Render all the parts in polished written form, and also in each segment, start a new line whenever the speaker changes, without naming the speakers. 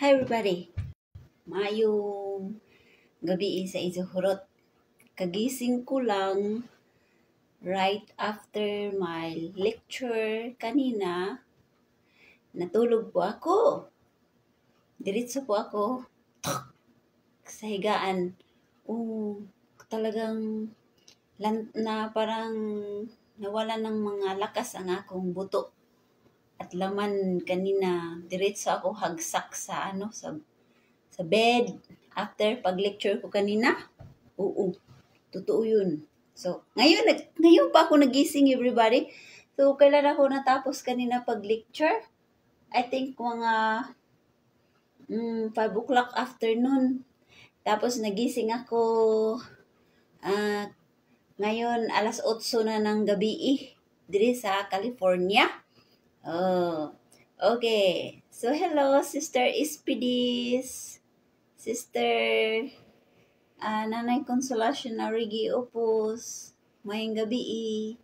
Hi everybody! Maayong gabi sa Izuhurot. Kagising ko lang right after my lecture kanina. Natulog po ako. Diretso po ako sa higaan. Talagang na parang nawala ng mga lakas ang akong buto. At laman kanina, diretso ako hagsak sa bed after pag-lecture ko kanina. Oo, totoo yun. So, ngayon pa ako nagising, everybody. So, kailan ako natapos kanina pag-lecture? I think mga 5 o'clock afternoon. Tapos nagising ako ngayon alas 8 na ng gabi diri sa California. Oh, okay. So, hello, Sister Ispidis. Sister Nanay Consolacion Arigi Opus. Mayang gabi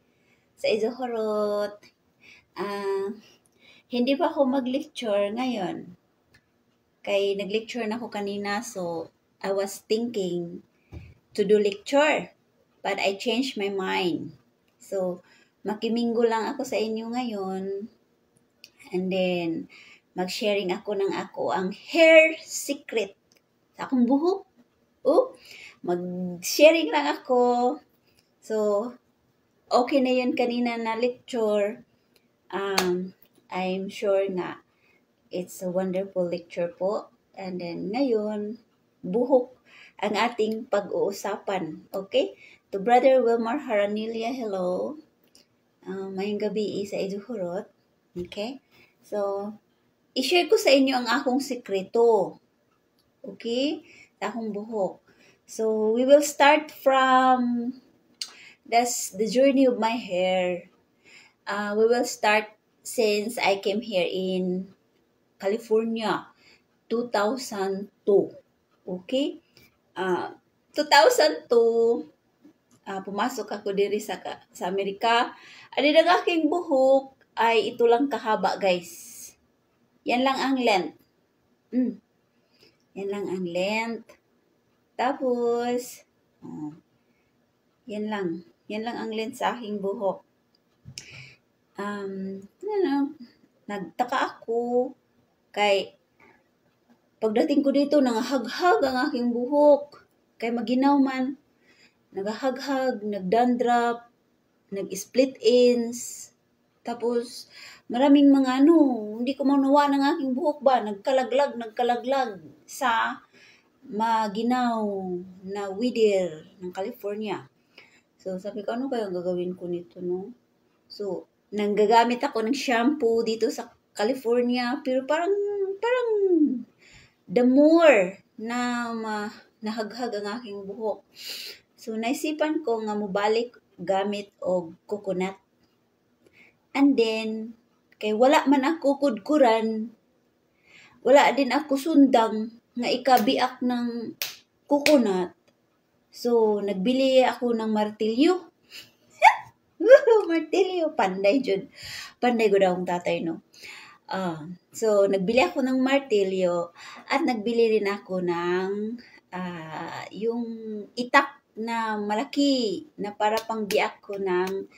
sa Izuhurot. Hindi pa ako mag-lecture ngayon. Kay nag-lecture na ako kanina, so I was thinking to do lecture. But I changed my mind. So, makiminggo lang ako sa inyo ngayon. And then, mag-sharing ako ng ang hair secret sa akong buhok. Mag-sharing lang ako. So, okay na yun kanina na lecture. I'm sure na it's a wonderful lecture po. And then, ngayon, buhok ang ating pag-uusapan. Okay? To Brother Wilmar Haranilia, hello. Mayang gabi sa Izuhurot. Okay? So, i-share ko sa inyo ang akong sekreto. Okay? Sa akong buhok. So, we will start from the journey of my hair. We will start since I came here in California, 2002. Okay? 2002, pumasok ako diri sa Amerika. Ang aking buhok ay ito lang kahaba, guys. Yan lang ang length. Yan lang ang length. Tapos, yan lang. Yan lang ang length sa aking buhok. Nagtaka ako kay pagdating ko dito, nangahaghag ang aking buhok. Kay maginaw man. Nagahaghag, nagdandruff, nag-split ends. Tapos, maraming mga hindi ko maunawa ng aking buhok ba? Nagkalaglag sa maginaw na wider ng California. So, sabi ko, ano kaya ang gagawin ko nito, no? So, nanggagamit ako ng shampoo dito sa California, pero parang the more na nahaghag ang aking buhok. So, naisipan ko nga mubalik gamit og coconut. And then, kay wala man ako kudkuran, wala din ako sundang nga ikabiak ng coconut. So, nagbili ako ng martilyo. Martilyo, panday jud. Panday ko daw ang tatay, no? So, nagbili ako ng martilyo at nagbili rin ako ng yung itak na malaki na para pangbiak ko ng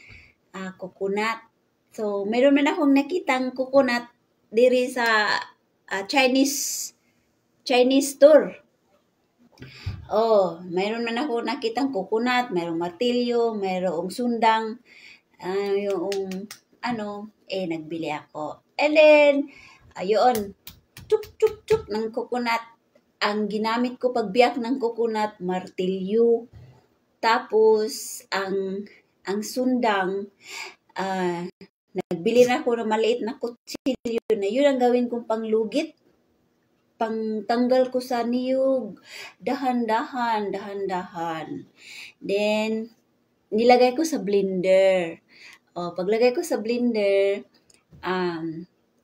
coconut. So, meron man akong nakitang coconut diri sa Chinese store. Mayroon man ako nakitang coconut, mayroong martilyo, mayroong sundang, nagbili ako. And then, ayun, chuk ng coconut. Ang ginamit ko pagbiyak ng coconut, martilyo. Tapos, ang sundang, nagbili na ako ng maliit na kutsilyo na yun ang gawin kong panglugit. Pangtanggal ko sa niyog. Dahan-dahan. Then, nilagay ko sa blender. Paglagay ko sa blender,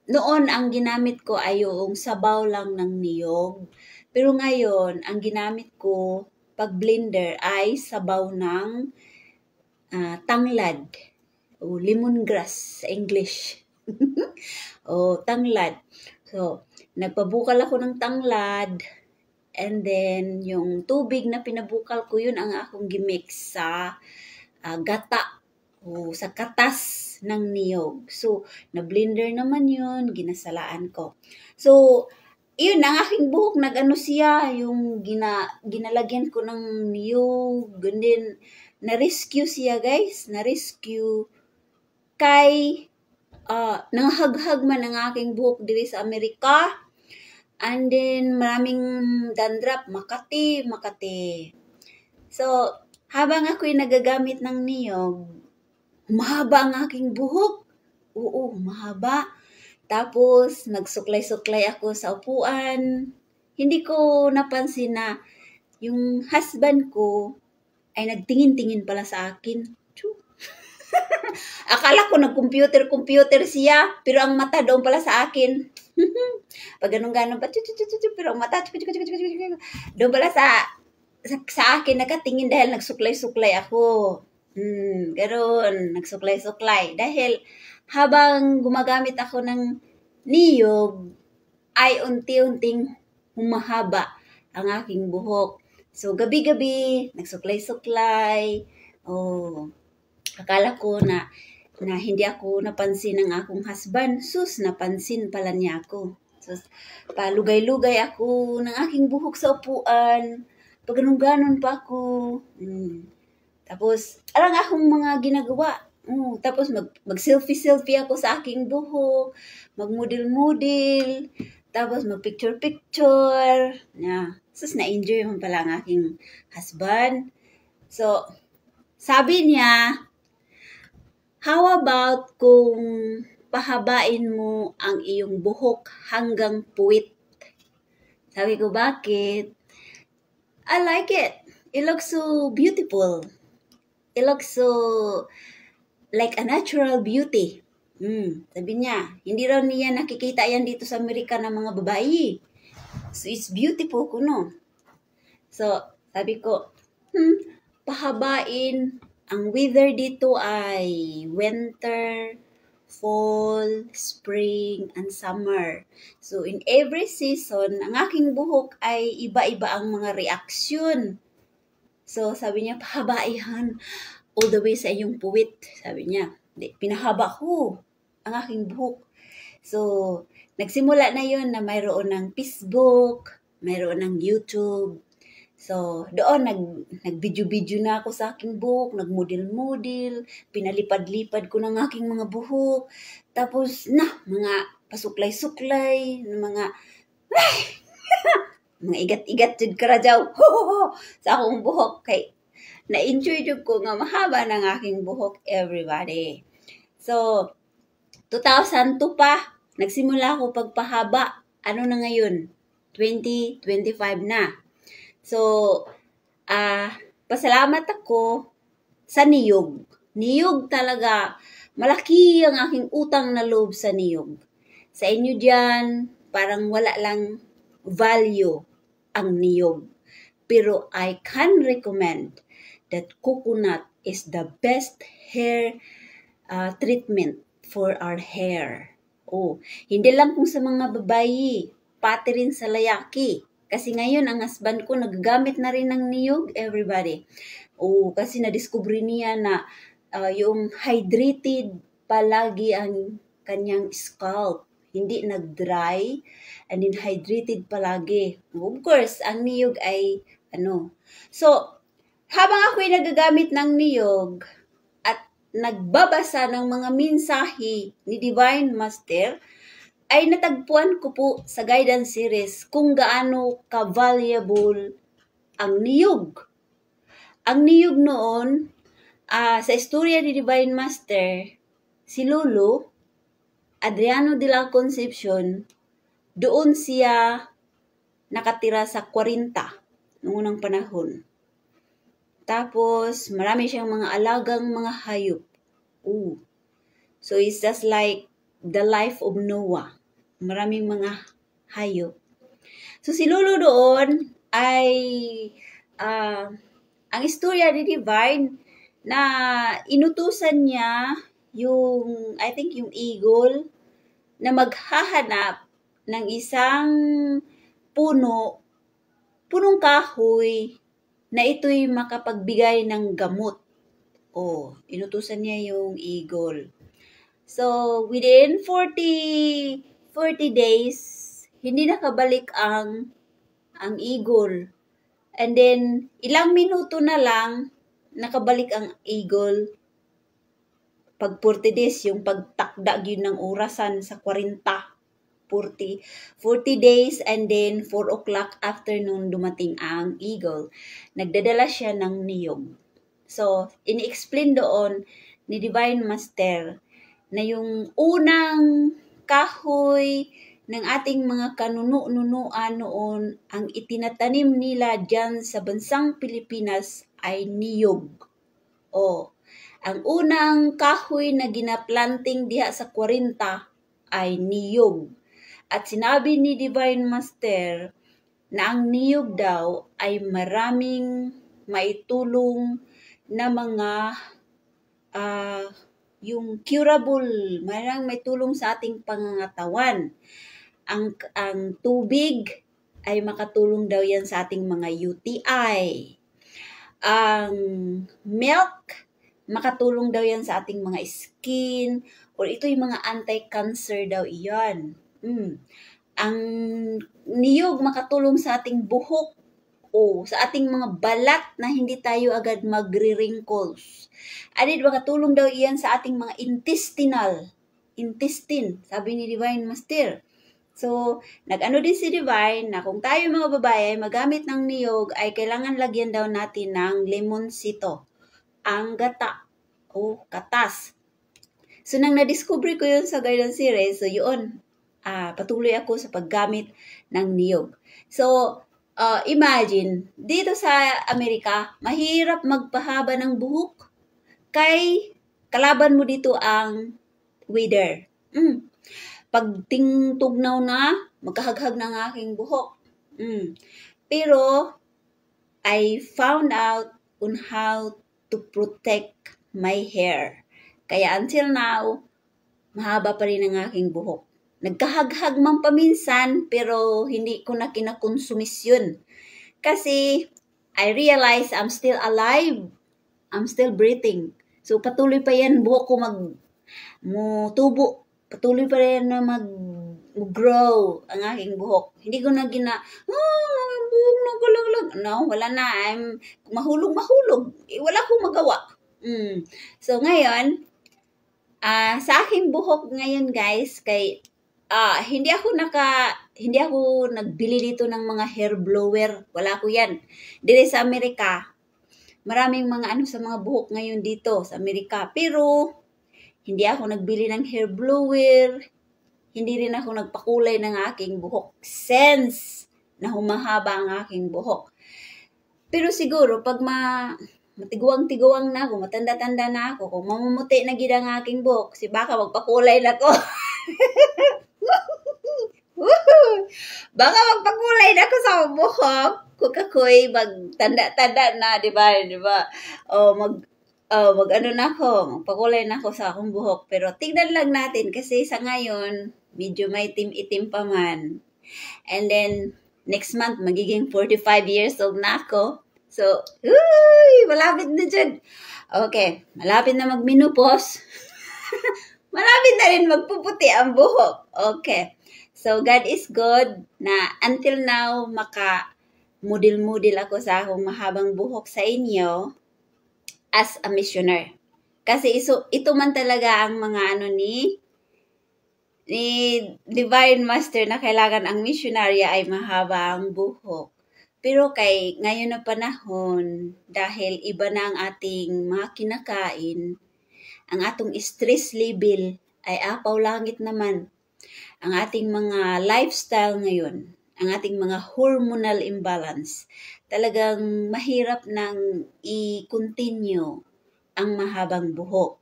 noon ang ginamit ko ay yung sabaw lang ng niyog. Pero ngayon, ang ginamit ko pag blender ay sabaw ng tanglad. Lemongrass sa English. Tanglad. So, nagpabukal ako ng tanglad. And then, yung tubig na pinabukal ko, yun ang akong gimix sa gata o sa katas ng niyog. So, na-blender naman yun, ginasalaan ko. So, yun, ang aking buhok, nag-ano siya, yung ginalagyan ko ng niyog, and then, na-rescue siya, guys. Na-rescue kay, nangahaghag man ang aking buhok diri sa Amerika. And then, maraming dandruff, Makati. So, habang ako'y nagagamit ng niyog, mahaba ang aking buhok. Oo, mahaba. Tapos, nagsuklay-suklay ako sa upuan. Hindi ko napansin na yung husband ko ay nagtingin-tingin pala sa akin. Akala ko nag-computer siya, pero ang mata doon pala sa akin. Pag ganun-ganun pa, pero ang mata, doon pala sa akin nakatingin dahil nagsuklay-suklay ako. Ganoon, nagsuklay-suklay. Dahil habang gumagamit ako ng niyog, ay unti-unting humahaba ang aking buhok. So, gabi-gabi, nagsuklay-suklay. Akala ko na hindi ako napansin ng akong husband. Sus, napansin pala niya ako. Sus, palugay-lugay ako ng aking buhok sa upuan. Pag ganun-ganon pa ako. Tapos, alang akong mga ginagawa. Tapos, mag-selfie-selfie ako sa aking buhok. Mag-model-model. Tapos, mag-picture-picture. Sus, na-enjoy mo pala ang aking husband. So, sabi niya, how about kung pahabain mo ang iyong buhok hanggang puwit? Sabi ko, bakit? I like it. It looks so beautiful. It looks so like a natural beauty. Sabi niya, hindi raw niya nakikita yan dito sa Amerika ng mga babae. So, it's beautiful kuno. So, sabi ko, pahabain. Ang weather dito ay winter, fall, spring, and summer. So, in every season, ang aking buhok ay iba-iba ang mga reaksyon. So, sabi niya, pahabaihan all the way sa iyong puwit. Sabi niya, pinahaba ko ang aking buhok. So, nagsimula na yun na mayroon ng Facebook, mayroon ng YouTube. So, doon, nag-video-video na ako sa aking buhok, nag-model-model, pinalipad-lipad ko ng aking mga buhok. Tapos, mga pasuklay-suklay, mga igat-igat jud karajaw. Sa akong buhok. Kay, na-enjoy jud ko nga mahaba ng aking buhok, everybody. So, 2002 pa, nagsimula ako pagpahaba. Ano na ngayon? 2025 na. So, pasalamat ako sa niyog. Niyog talaga. Malaki ang aking utang na loob sa niyog. Sa inyo dyan, parang wala lang value ang niyog. Pero I can recommend that coconut is the best hair treatment for our hair. Hindi lang kung sa mga babae, pati rin sa layaki. Kasi ngayon, ang husband ko nagagamit na rin ng niyog, everybody. Kasi na-discover niya na yung hydrated palagi ang kanyang scalp. Hindi nag-dry and then hydrated palagi. Of course, ang niyog ay So, habang ako'y nagagamit ng niyog at nagbabasa ng mga mensahe ni Divine Master, ay natagpuan ko po sa guidance series kung gaano ka-valuable ang niyog. Ang niyog noon, sa istorya ni Divine Master, si Lolo, Adriano de la Concepcion, doon siya nakatira sa 40 noong unang panahon. Tapos, marami siyang mga alagang mga hayop. So, it's just like the life of Noah. Maraming mga hayop. So, si Lolo doon ay ang istorya ni Divine na inutusan niya yung, I think yung eagle na maghahanap ng isang punong kahoy na ito'y makapagbigay ng gamot. Inutusan niya yung eagle. So, within 40 days, hindi nakabalik ang eagle. And then, ilang minuto na lang, nakabalik ang eagle. Pag 40 days, yung pagtakda yun ng orasan sa 40 days, and then 4 o'clock afternoon dumating ang eagle. Nagdadala siya ng niyog. So, ini-explain doon ni Divine Master na yung unang kahoy ng ating mga kanuno-nunuan noon, ang itinatanim nila dyan sa bansang Pilipinas ay niyog. Ang unang kahoy na ginaplanting diha sa 40 ay niyog. At sinabi ni Divine Master na ang niyog daw ay maraming maitulong na mga yung curable, maraming maitulong sa ating pangangatawan. Ang tubig ay makatulong daw yan sa ating mga UTI. Ang milk, makatulong daw yan sa ating mga skin, or ito yung mga anti-cancer daw iyan. Ang niyog makatulong sa ating buhok, sa ating mga balat na hindi tayo agad magre-wrinkles. Makatulong daw iyan sa ating mga intestine, sabi ni Divine Master. So, nag-ano din si Divine na kung tayo mga babae ay magamit ng niyog, ay kailangan lagyan daw natin ng lemonsito, ang gata, katas. So, nang na-discover ko yun sa guidance series, so yun, patuloy ako sa paggamit ng niyog. So, imagine, dito sa Amerika, mahirap magpahaba ng buhok, kay kalaban mo dito ang weather. Pag tingtugnaw na, magkahaghag ng aking buhok. Pero, I found out on how to protect my hair. Kaya until now, mahaba pa rin ang aking buhok. Nagkahaghag man paminsan, pero hindi ko na kinakonsumisyon. Kasi, I realize I'm still alive. I'm still breathing. So, patuloy pa yan, buhok ko mutubo. Patuloy pa rin na mag-grow ang aking buhok. Hindi ko na buhok nagulaglag. No, wala na. I'm mahulog. Wala akong magawa. So, ngayon, sa aking buhok ngayon, guys, hindi ako nagbili dito ng mga hair blower. Wala ko yan. Dito sa Amerika, maraming mga sa mga buhok ngayon dito sa Amerika. Pero, hindi ako nagbili ng hair blower. Hindi rin ako nagpakulay ng aking buhok. Since na humahaba ang aking buhok. Pero siguro, pag matiguang-tiguang na ako, matanda-tanda na ako, kung mamumuti na gid ang aking buhok, baka magpakulay na ko. Baka magpakulay na ko sa buhok. Kung ako'y magtanda-tanda na, di ba? Mag-ano na ako, magpakulay na ako sa akong buhok. Pero tignan lang natin kasi sa ngayon, medyo may itim pa man. And then, next month, magiging 45 years old na ako. So, malapit na dyan. Okay, malapit na magminupos. Malapit na rin magpuputi ang buhok. Okay. So, God is good na until now, maka-mudil-mudil ako sa akong mahabang buhok sa inyo as a missioner. Kasi ito man talaga ang mga ni Divine Master na kailangan ang missionary ay mahaba ang buhok. Pero ngayon na panahon, dahil iba na ang ating mga kinakain, ang atong stress level ay apaw langit naman. Ang ating mga lifestyle ngayon, ang ating mga hormonal imbalance, talagang mahirap nang i-continue ang mahabang buhok.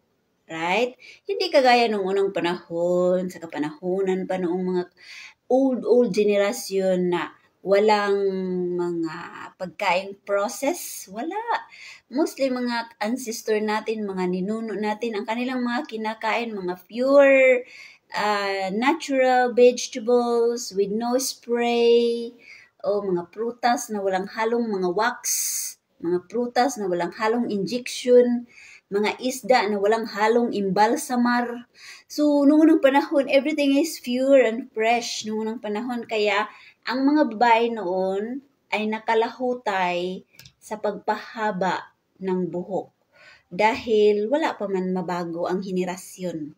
Right? Hindi kagaya nung unang panahon, sa kapanahonan pa noong mga old generation na walang mga pagkain process. Wala. Mostly mga ancestor natin, mga ninuno natin, ang kanilang mga kinakain, mga pure natural vegetables with no spray, o mga prutas na walang halong mga wax, mga prutas na walang halong injection, mga isda na walang halong imbalsamar. So, noong unang panahon, everything is pure and fresh noong unang panahon. Kaya, ang mga babae noon ay nakalahutay sa pagpahaba ng buhok. Dahil wala pa man mabago ang henerasyon.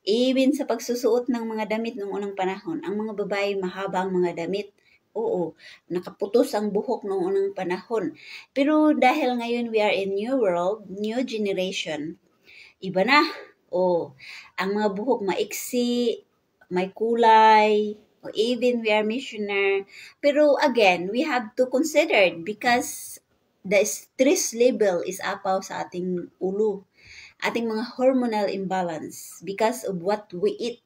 Even sa pagsusuot ng mga damit noong unang panahon, ang mga babae mahaba ang mga damit. Oo, nakaputos ang buhok noong unang panahon. Pero dahil ngayon we are in new world, new generation, iba na. Ang mga buhok maiksi, may kulay, or even we are missioner. Pero again, we have to consider because the stress level is apaw sa ating ulo. Ating mga hormonal imbalance because of what we eat.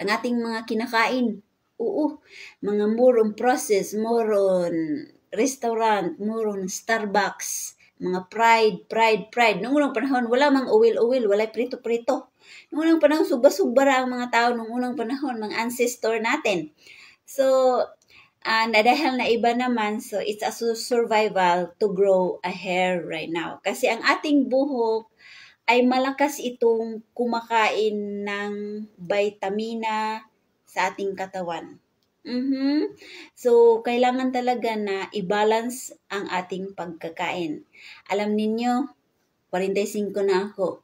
Ang ating mga kinakain. Mga more on process, more on restaurant, more on Starbucks, mga pride. Noong unang panahon, wala mang oil, wala prito-prito. Noong unang panahon, suba-subara ang mga tao noong unang panahon, mga ancestor natin. So, dahil na iba naman, so it's a survival to grow a hair right now. Kasi ang ating buhok ay malakas itong kumakain ng vitamina sa ating katawan. So, kailangan talaga na i-balance ang ating pagkakain. Alam ninyo, 45 na ako.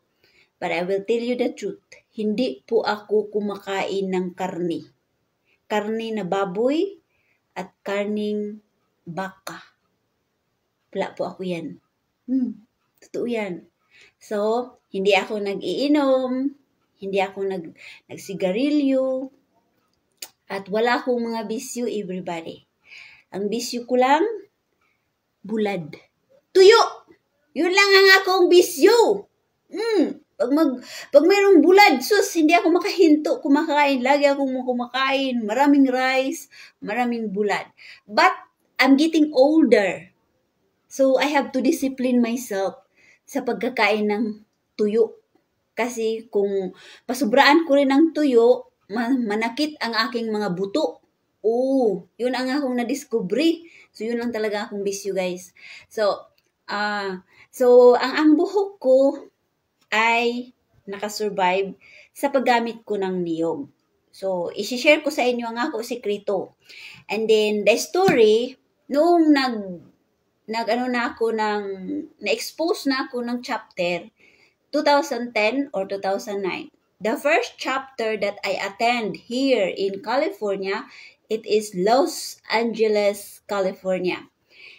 But I will tell you the truth, hindi po ako kumakain ng karne. Karne na baboy at karning baka. Wala po ako yan. Totoo yan. So, hindi ako nag-iinom, hindi ako nagsigarilyo, at wala akong mga bisyo, everybody. Ang bisyo ko lang, bulad. Tuyo! Yun lang ang akong bisyo. Pag mayroong bulad, sus, hindi ako makahinto kumakain. Lagi akong kumakain. Maraming rice, maraming bulad. But, I'm getting older. So, I have to discipline myself sa pagkakain ng tuyo. Kasi kung pasubraan ko rin ng tuyo, manakit ang aking mga buto. Yun ang akong na-discovery. So, yun lang talaga akong bisyo, guys. So, ang buhok ko ay nakasurvive sa paggamit ko ng niyog. So, isi-share ko sa inyo ang ako sekreto. And then, the story, noong na-expose na ako ng chapter, 2010 or 2009. The first chapter that I attend here in California, it is Los Angeles, California.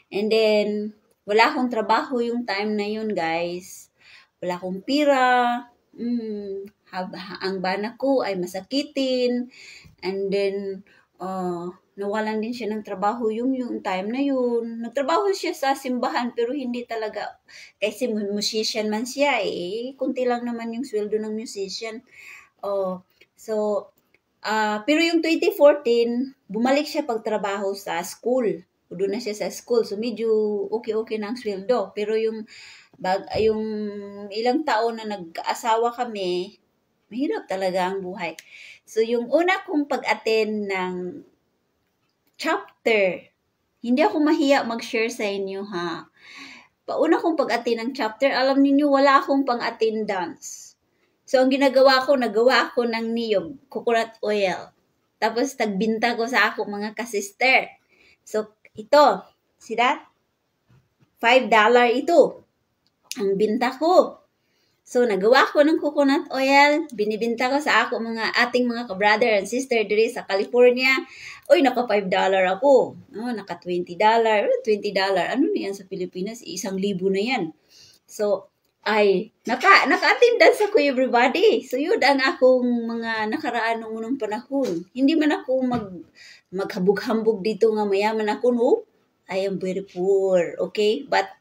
And then, wala akong trabaho yung time na yun, guys. Wala akong pira. Ang bana ko ay masakitin. And then, nawalan din siya ng trabaho yung time na yun. Nagtrabaho siya sa simbahan pero hindi talaga, kasi musician man siya kunti lang naman yung sweldo ng musician. Pero yung 2014, bumalik siya pagtrabaho sa school. Doon na siya sa school. So medyo okay na ang sweldo. Pero yung ilang taon na nag-asawa kami, mahirap talaga ang buhay. So yung una kong pag-attend ng chapter, hindi ako mahiya mag-share sa inyo, ha. Pauna kong pag-attend ng chapter, alam niyo wala akong pang-attendance. So, ang nagawa ko ng niyog, coconut oil. Tapos, tagbinta ko sa ako mga kasister. So, ito, see that? $5 ito. Ang binta ko. So, nagawa ko ng coconut oil, binibinta ko sa ating mga ka-brother and sister diri sa California. Uy, naka $5 ako. Naka $20. $20. Ano na yan sa Pilipinas? 1,000 na yan. So, naka-attendance ako, everybody. So, yun ang akong mga nakaraan ng unang panahon. Hindi man ako maghambog-hambog dito nga mayaman ako, no? I am very poor, okay? But,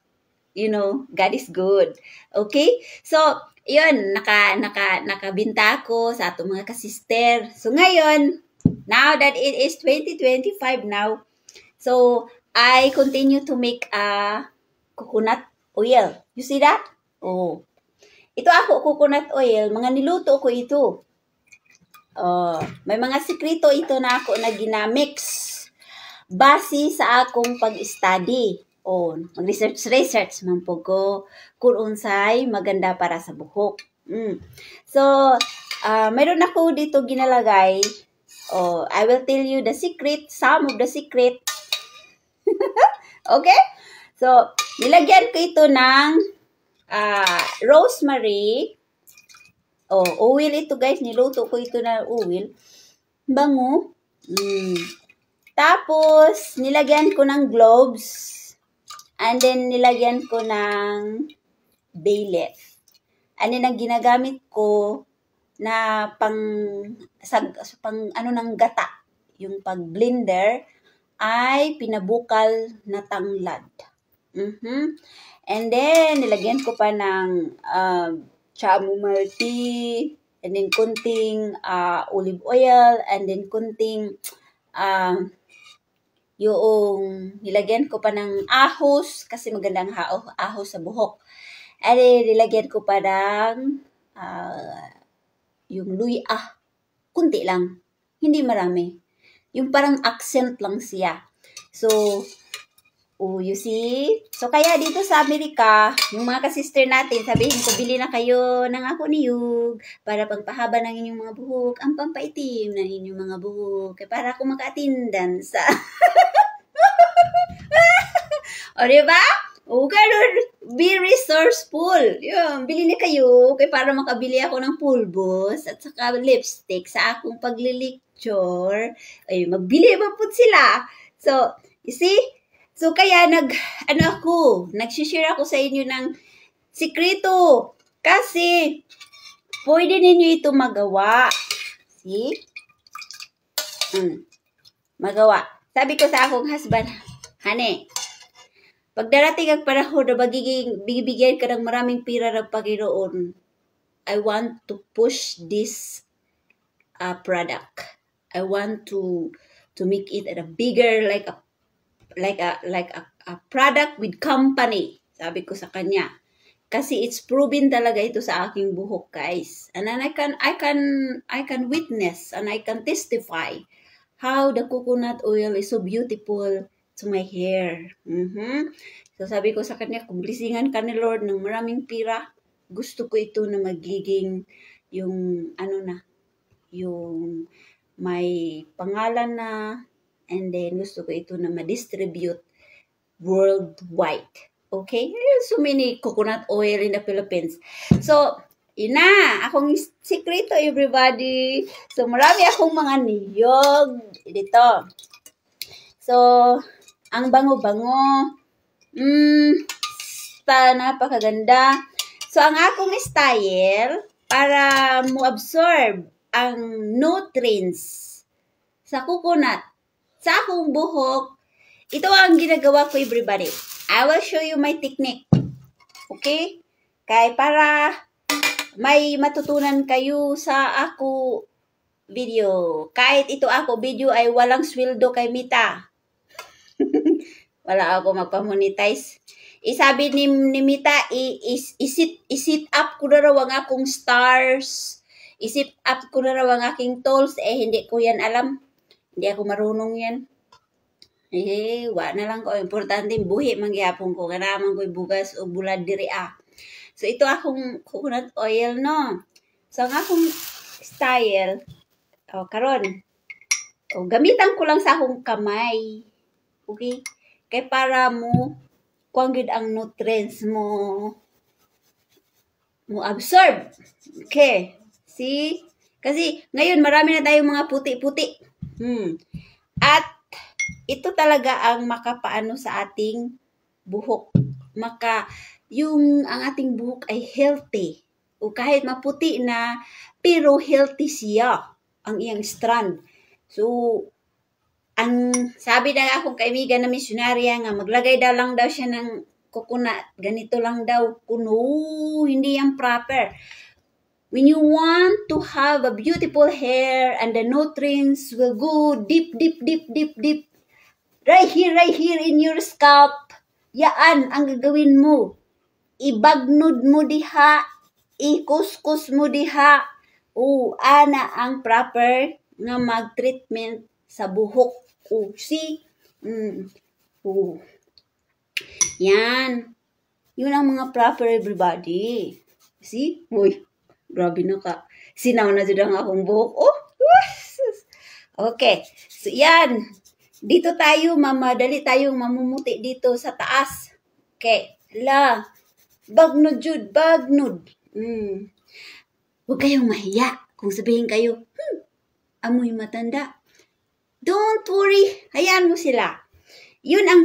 God is good. Okay? So, yun, nakabinta ako sa atong mga kasister. So, ngayon, now that it is 2025 now, so, I continue to make coconut oil. You see that? Ito ako, coconut oil. Mga niluto ko ito. May mga sikreto ito na ako na ginamix base sa akong pag-study. Mag-research man po ko kung unsay maganda para sa buhok. So, mayroon ako dito ginalagay. I will tell you the secret, some of the secret. Okay? So, nilagyan ko ito ng rosemary. Oil ito guys. Niluto ko ito na oil. Bango. Tapos, nilagyan ko ng cloves. And then, nilagyan ko ng bay leaf. And then, ang ginagamit ko na ng gata, yung pag-blender, ay pinabukal na tanglad. And then, nilagyan ko pa ng chamomile tea, and then kunting olive oil, and then kunting yung nilagyan ko pa ng ahos, kasi magandang ahos sa buhok. And then, nilagyan ko pa ng yung luya. Kunti lang. Hindi marami. Yung parang accent lang siya. So, you see? So, kaya dito sa Amerika, yung mga kasister natin, sabihin ko, bili na kayo ng ako niyog para pagpahaba ng inyong mga buhok, ang pampaitim ng inyong mga buhok. Kaya para ako maka-attendan sa... O, diba? Ganun, be resourceful. Yun, bili na kayo kaya para makabili ako ng pulbos at saka lipstick sa akong paglilicture. Ay, magbili ba po sila? So, you see? So, kaya nagsishare ako sa inyo ng sikreto. Kasi, pwede ninyo ito magawa. See? Magawa. Sabi ko sa akong husband, honey, pag darating ang panahon na bibigyan ka ng maraming pira ng Panginoon, I want to push this product. I want to make it a bigger like a product with company. Sabi ko sa kanya. Kasi it's proven talaga ito sa aking buhok, guys. And then I can witness and I can testify how the coconut oil is so beautiful to my hair. So sabi ko sa kanya, kung blessingan ka ni Lord ng maraming pira, gusto ko ito na magiging yung yung may pangalan na, and then gusto ko ito na ma-distribute worldwide. Okay? So many coconut oil in the Philippines. So, ina, akong sikreto everybody. So marami akong mga niyog dito. So, ang bango-bango. Napakaganda. So, ang akong style, para mo absorb ang nutrients sa coconut, sa akong buhok, ito ang ginagawa ko everybody. I will show you my technique. Okay? Kaya para may matutunan kayo sa ako video. Kahit ito ako video ay walang sweldo kay Mita. Wala ako magpamonetize. Sabi ni Mita, isit up ko na raw ang akong stars. Isit up ko na raw ang aking tools. Hindi ko yan alam. Hindi ako marunong yan. Wala na lang ko. Importante, buhi mangyapon ko. Kanaman ko bugas o bulad diri So, ito akong coconut oil, no? So, ang akong style, karon. Gamitan ko lang sa akong kamay. Okay? Kaya para mo, kung ang nutrients mo absorb. Okay. See? Kasi, ngayon, marami na tayong mga puti-puti. At, ito talaga ang makapaano sa ating buhok. Ang ating buhok ay healthy. O kahit maputi na, pero healthy siya. Ang iyang strand. So, ang sabi na akong kaibigan na misyonarya nga, maglagay lang daw siya ng coconut. Ganito lang daw. Kuno, hindi yan proper. When you want to have a beautiful hair and the nutrients will go deep. Right here in your scalp. Yaan ang gagawin mo. Ibagnod mo diha. Ikuskus mo diha. Ana ang proper nga mag-treatment sa buhok. See? Yan. Yun ang mga proper everybody. See? Uy, grabe na ka. Sinaw na dyan ang akong buhok. Okay. So, yan. Dito tayo, mamadali tayong mamumuti dito sa taas. Okay. Bagnod, Jude. Bagnod. Huwag kayong mahiya kung sabihin kayo, amoy matanda. Don't worry. Hayaan mo sila. Yun ang,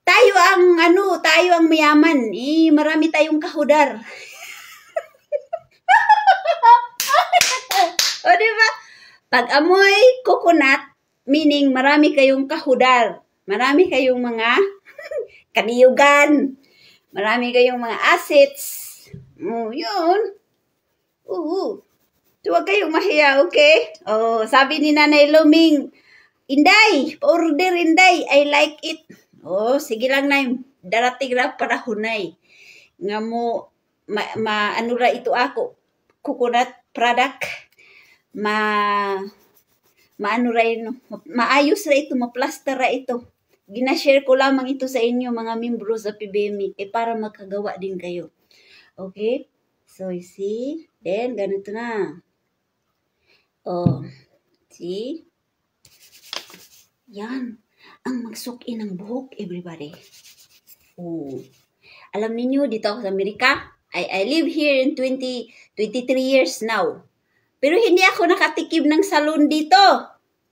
tayo ang mayaman. Marami tayong kahudar. O, diba? Pag amoy coconut, meaning marami kayong kahudar. Marami kayong mga kaniyugan. Marami kayong mga assets. Yun. So, huwag kayong mahiya, okay? Sabi ni Nanay Luming, Inday, order Inday, I like it. Sige lang na, darating na panahonay. Nga mo, ano ra ito ako, coconut product, maano ra ito, maayos ra ito, maplaster ra ito. Ginashare ko lamang ito sa inyo, mga membro sa PBMI, para makagawa din kayo. Okay? So, you see? Then, ganito na. See? Yan. Ang magsukin ng buhok, everybody. Alam niyo dito ako sa Amerika, I live here in 23 years now. Pero hindi ako nakatikim ng salon dito.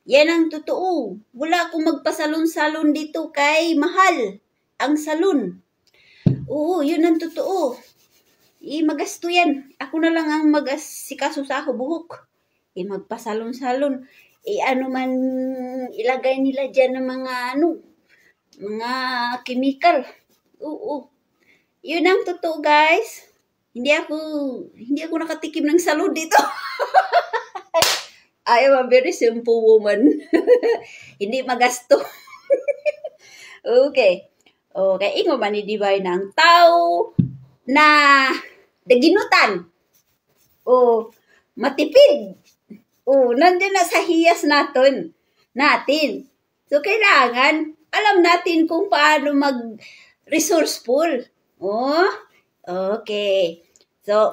Yan ang totoo. Wala akong magpasalon-salon dito kay mahal ang salon. Yun ang totoo. Magasto yan. Ako na lang ang mag-asikaso sa ako buhok. Magpasalon-salon. Ano man ilagay nila dyan ng mga chemical. Yun ang totoo, guys. Hindi ako nakatikim ng salon dito. I am a very simple woman. Hindi magasto. Okay. Okay, ingo man ni Divine ng tao na daginutan. Matipid. Nandun na sa hiyas natin. So, kailangan, alam natin kung paano mag-resourceful. Okay. So,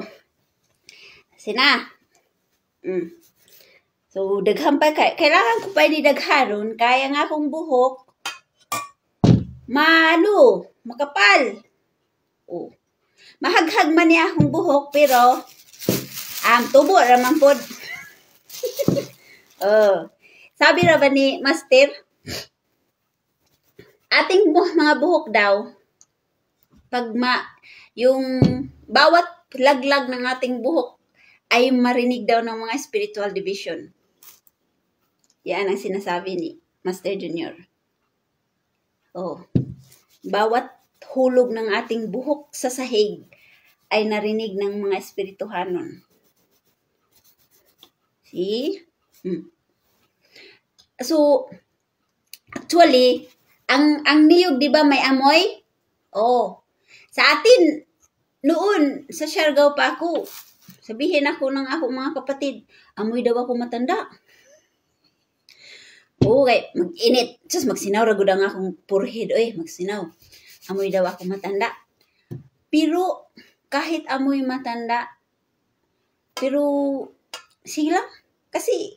sina. So, daghan pa, kailangan ko pa daghanon, kaya nga akong buhok, makapal. Mahaghag man niya akong buhok, pero, tubo raman pod. Sabi ra ba ni Master, ating mga buhok daw, pag yung bawat laglag ng ating buhok ay marinig daw ng mga spiritual division. Yan ang sinasabi ni Master Junior. Bawat hulog ng ating buhok sa sahig ay narinig ng mga espirituhanon. See? So, actually, ang niyog, di ba, may amoy? Sa atin, noon, sa Siargao pa ako, sabihin ako ng ako mga kapatid, amoy daw ako matanda. Okay, mag-init. Just magsinaw, ragod ang akong forehead. Magsinaw. Amoy daw ako matanda. Pero, kahit amoy matanda, pero, sige lang. Kasi,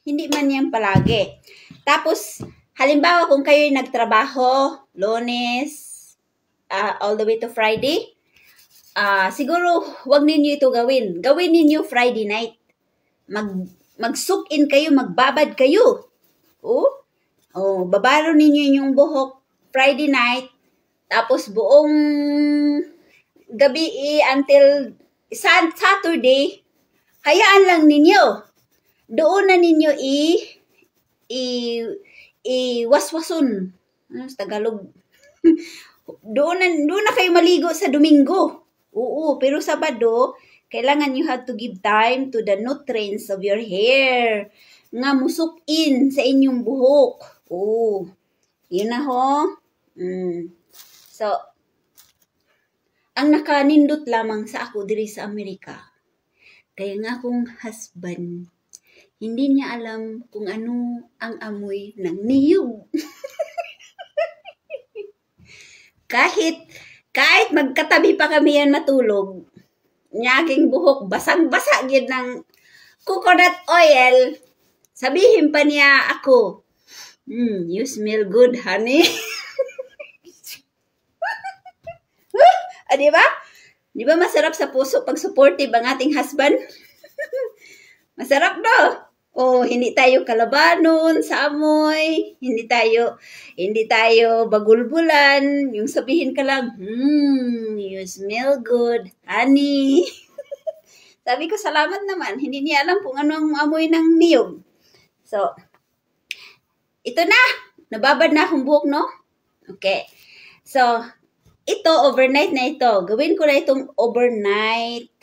hindi man yan palagi. Tapos, halimbawa kung kayo'y nagtrabaho, Lunes, all the way to Friday, siguro, wag ninyo ito gawin. Gawin ninyo Friday night. Mag-soak in kayo, magbabad kayo. Babaro ninyo yung buhok Friday night. Tapos, buong gabi until Saturday, hayaan lang ninyo. Doon na ninyo waswason. Ano sa Tagalog? doon na kayo maligo sa Domingo. Pero Sabado, kailangan you have to give time to the nutrients of your hair. Nga musok in sa inyong buhok. Yun na ho. So, ang nakanindot lamang sa ako diri sa Amerika, Kaya nga akong husband, hindi niya alam kung ano ang amoy ng niyog. kahit magkatabi pa kami yan matulog, niya aking buhok basang-basa yun ng coconut oil, sabihin pa niya ako, you smell good, honey. Di ba? Di ba masarap sa puso pag supportive ang ating husband? Masarap no? Oh, hindi tayo kalabanon sa amoy, hindi tayo bagulbulan, yung sabihin ka lang, you smell good, honey. Sabi ko, salamat naman, hindi niya alam kung ano ang amoy ng niyog. So, ito na, nababad na akong buhok, no? Okay. So, ito, overnight na ito. Gawin ko na itong overnight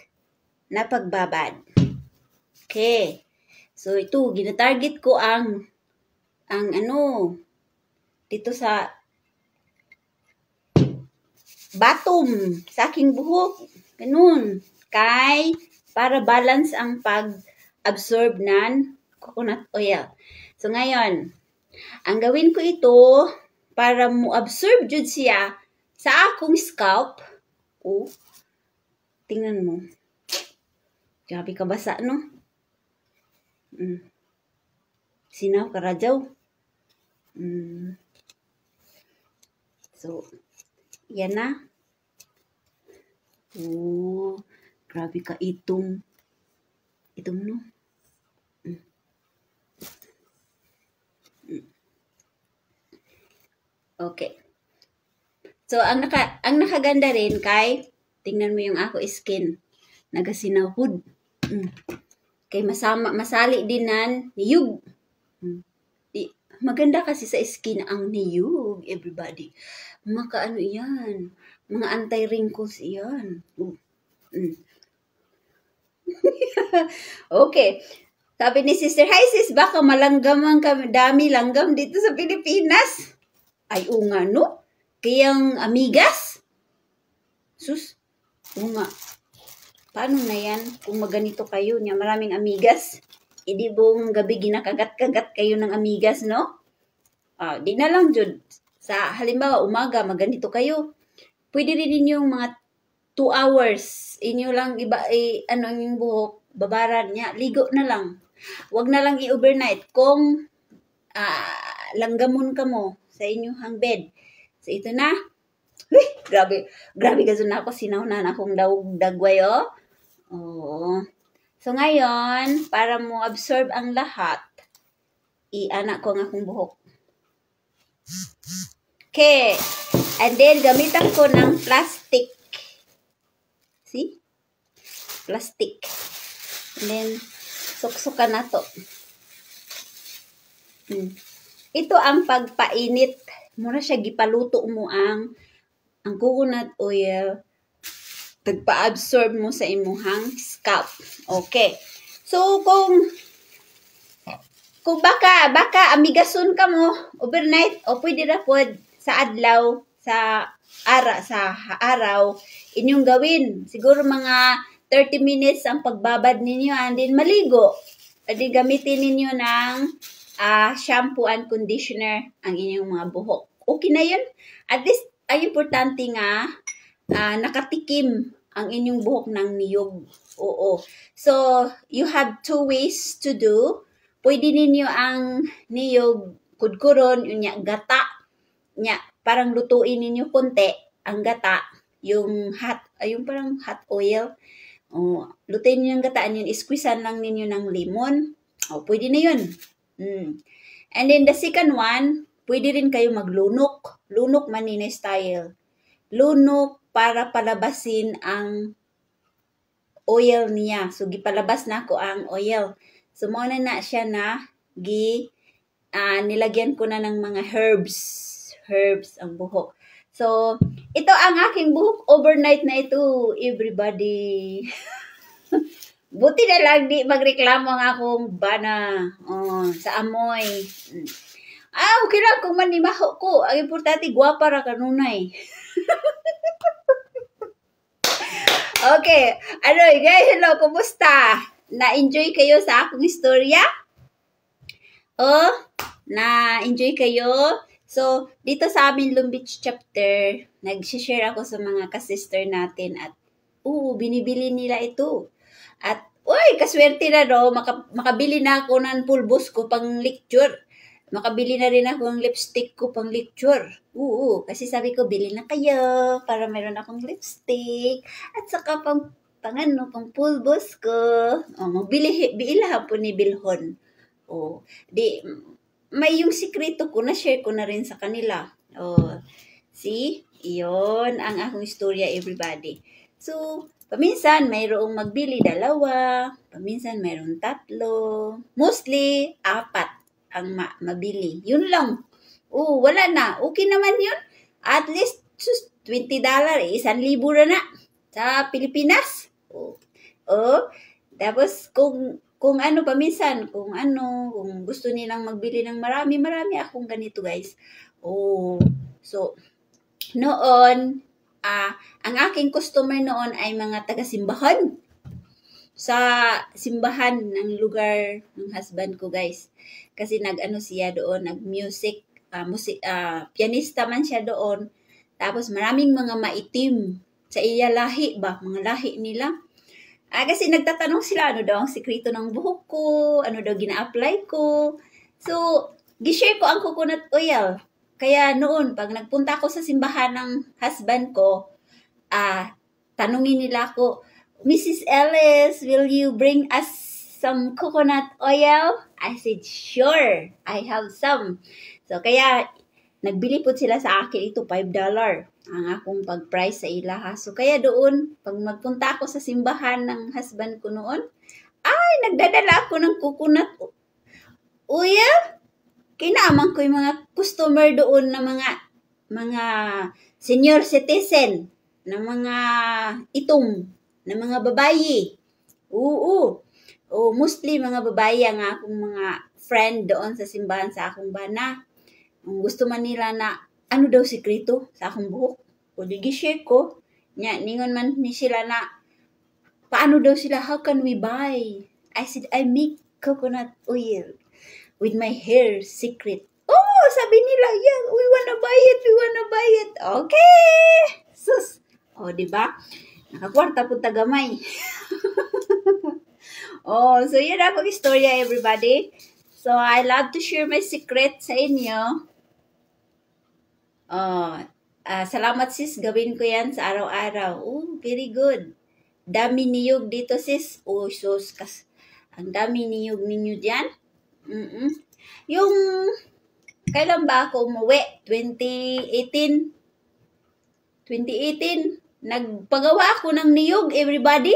na pagbabad. Okay. So, ito, gina-target ko ang dito sa bottom, sa aking buhok. Ganun. Para balance ang pag-absorb ng coconut oil. So, ngayon, ang gawin ko ito, para mo-absorb jud siya sa akong scalp. Oh, tingnan mo. Grabe ka basa, no? Sinaw ka radyaw. So, yan na. Oh, grabe ka itong no? Okay. So, ang nakaganda rin kay, tingnan mo yung ako skin. Nagasinahod. Kay masali din nan niyug. Maganda kasi sa skin ang niyug, everybody. Ano yan? Mga anti-wrinkles yan. Okay. Sabi ni Sister, hi sis, baka malanggaman kami, dami langgam dito sa Pilipinas. Ay, nga, no? Kayang amigas? Sus, nga. Paano na yan kung maganito kayo niya? Maraming amigas. Hindi buong gabi ginakagat-kagat kayo ng amigas, no? Di na lang, Jud. Sa halimbawa, umaga, maganito kayo. Pwede rin yung mga 2 hours. Inyo lang yung buhok, babaran niya. Ligo na lang. Huwag na lang i-overnight. Kung langgamon ka mo sa inyong bed. So, ito na. Uy, grabe. Grabe ka na ako. Sinaw na akong dagway, oh. Oh. So, ngayon, para mo absorb ang lahat, i-anak ko ang akong buhok. Okay. And then, gamitan ko ng plastic. See? Plastic. And then, suksukan na to. Ito ang pagpainit. Mura siya, gipaluto mo ang coconut oil. Pagpa-absorb mo sa imuhang scalp. Okay. So, kung baka amigason ka mo overnight, o pwede na po sa adlaw, sa araw, inyong gawin. Siguro mga 30 minutes ang pagbabad ninyo, and then maligo. And then gamitin ninyo ng shampoo and conditioner ang inyong mga buhok. Okay na yun? At least, ay importante nga, nakatikim ang inyong buhok ng niyog. Oo. So, you have 2 ways to do. Pwede ninyo ang niyog kudkuron, gata. Parang lutuin ninyo konti ang gata. Yung parang hot oil. Lutuin ninyo ang gata. Squeezean lang ninyo ng lemon. Pwede na yun. And then the second one, pwede rin kayo maglunok. Lunok Manila style. Lunok para palabasin ang oil niya. So, gipalabas na ko ang oil. So, muna na siya na nilagyan ko na ng mga herbs ang buhok. So, ito ang aking buhok overnight na ito, everybody. Buti na lang di magreklamo ang akong bana sa amoy. Okay lang kung manimaho ko. Ang importante, guwapa ra kanunay. Okay. Guys, hello, kumusta? Na-enjoy kayo sa akong istorya? Oh, na-enjoy kayo? So, dito sa amin Lumbich chapter, nag-share ako sa mga ka-sister natin at binibili nila ito. At, kaswerte na makabili na ako ng pulbos ko pang lecture. Makabili na rin ako ng lipstick ko pang lecture. Kasi sabi ko, bili na kayo para meron akong lipstick. At saka pang pulbos ko. Biilahan po ni Bilhon. May yung sikreto ko, na-share ko na rin sa kanila. See? Iyon ang akong istorya, everybody. So, paminsan, mayroong magbili 2. Paminsan, mayroong 3. Mostly, 4 ang mabili. Yun lang. Wala na. Okay naman yun. At least, $20. 1,000 na sa Pilipinas. Tapos, kung paminsan, kung gusto nilang magbili ng marami akong ganito, guys. So, noon, ang aking customer noon ay mga taga-simbahan. Sa simbahan ng lugar ng husband ko, guys. Kasi siya doon, nag-music, pianista man siya doon. Tapos maraming mga maitim sa iya lahi ba, mga lahi nila. Kasi nagtatanong sila, ano daw ang sikreto ng buhok ko, ano daw gina-apply ko. So, gishare ko ang coconut oil. Kaya noon, pag nagpunta ako sa simbahan ng husband ko, tanungin nila ako, Mrs. Ellis, will you bring us some coconut oil? I said, sure, I have some. So, kaya, nagbili po sila sa akin ito, $5 ang akong pag-price sa ilaha. So, kaya doon, pag magpunta ako sa simbahan ng husband ko noon, nagdadala ako ng coconut oil. Kinamang ko yung mga customer doon na mga senior citizen, na mga itong, na mga babayi. Mostly mga babayi ang akong mga friend doon sa simbahan sa akong bana. Kung gusto man nila na ano daw sikreto sa akong buhok, share ko. Ningon man ni sila na paano daw sila, how can we buy? I said, I make coconut oil with my hair secret. Sabi nila, yeah, we wanna buy it. Okay. Sus. Diba? Nakakwarta po tagamay. So yun ako istorya, everybody. So, I love to share my secret sa inyo. Salamat sis, gawin ko yan sa araw-araw. Very good. Dami niyog dito sis. Sus, ang dami niyog ninyo dyan. Yung, kailan ba ako umuwi? 2018, nagpagawa ako ng niyog, everybody.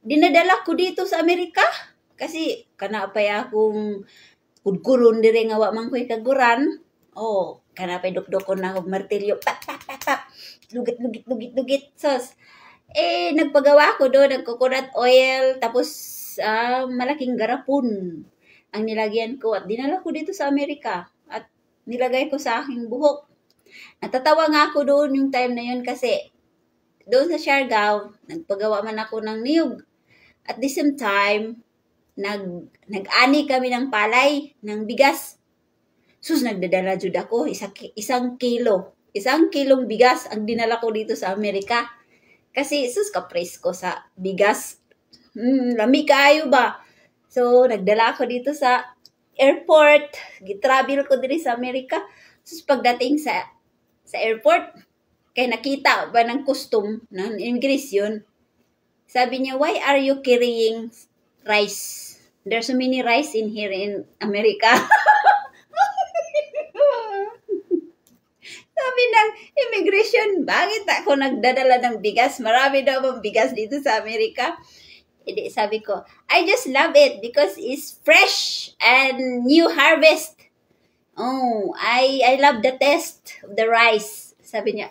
Dinadala ko dito sa Amerika. Kasi, kanapay akong kudkuron dire nga wa man ko'y kaguran. Kanapay dukdukon na akong martilyo. Pat. Lugit. Sos, nagpagawa ko doon ng coconut oil. Tapos, malaking garapon ang nilagyan ko. At dinala ko dito sa Amerika. At nilagay ko sa aking buhok. Natatawa nga ako doon yung time na yun kasi doon sa Siargao, nagpagawa man ako ng niyog. At the same time, nag-ani kami ng palay, ng bigas. Sus, nagdadala jud ako, isang kilo. Isang kilong bigas ang dinala ko dito sa Amerika. Kasi, sus, kapresko sa bigas. Lami kaayo ba? So, nagdala ako dito sa airport. Gitravel ko dito sa Amerika. Sus, pagdating sa airport, kaya nakita ba ng custom, ng immigration, sabi niya, why are you carrying rice? There's so many rice in here in America. Sabi ng immigration, bakit ako nagdadala ng bigas? Marami daw bang bigas dito sa Amerika? Sabi ko, I just love it because it's fresh and new harvest. I love the taste of the rice. Sabi niya,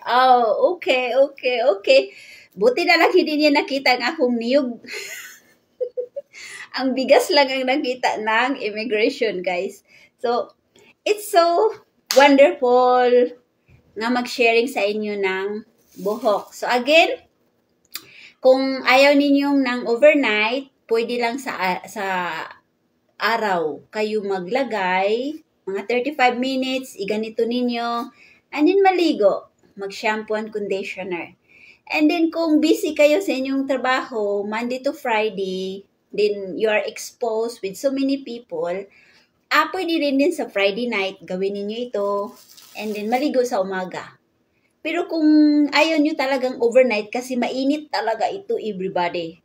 okay. Buti na lang hindi niya nakita ang akong niyog. Ang bigas lang ang nakita ng immigration, guys. So, it's so wonderful nga mag-sharing sa inyo ng buhok. So, again, kung ayaw ninyong ng overnight, pwede lang sa araw kayo maglagay, mga 35 minutes, iganito ninyo, and then maligo, mag-shampoo and conditioner. And then kung busy kayo sa inyong trabaho, Monday to Friday, then you are exposed with so many people, pwede rin din sa Friday night, gawin ninyo ito, and then maligo sa umaga. Pero kung ayaw nyo talagang overnight, kasi mainit talaga ito, everybody.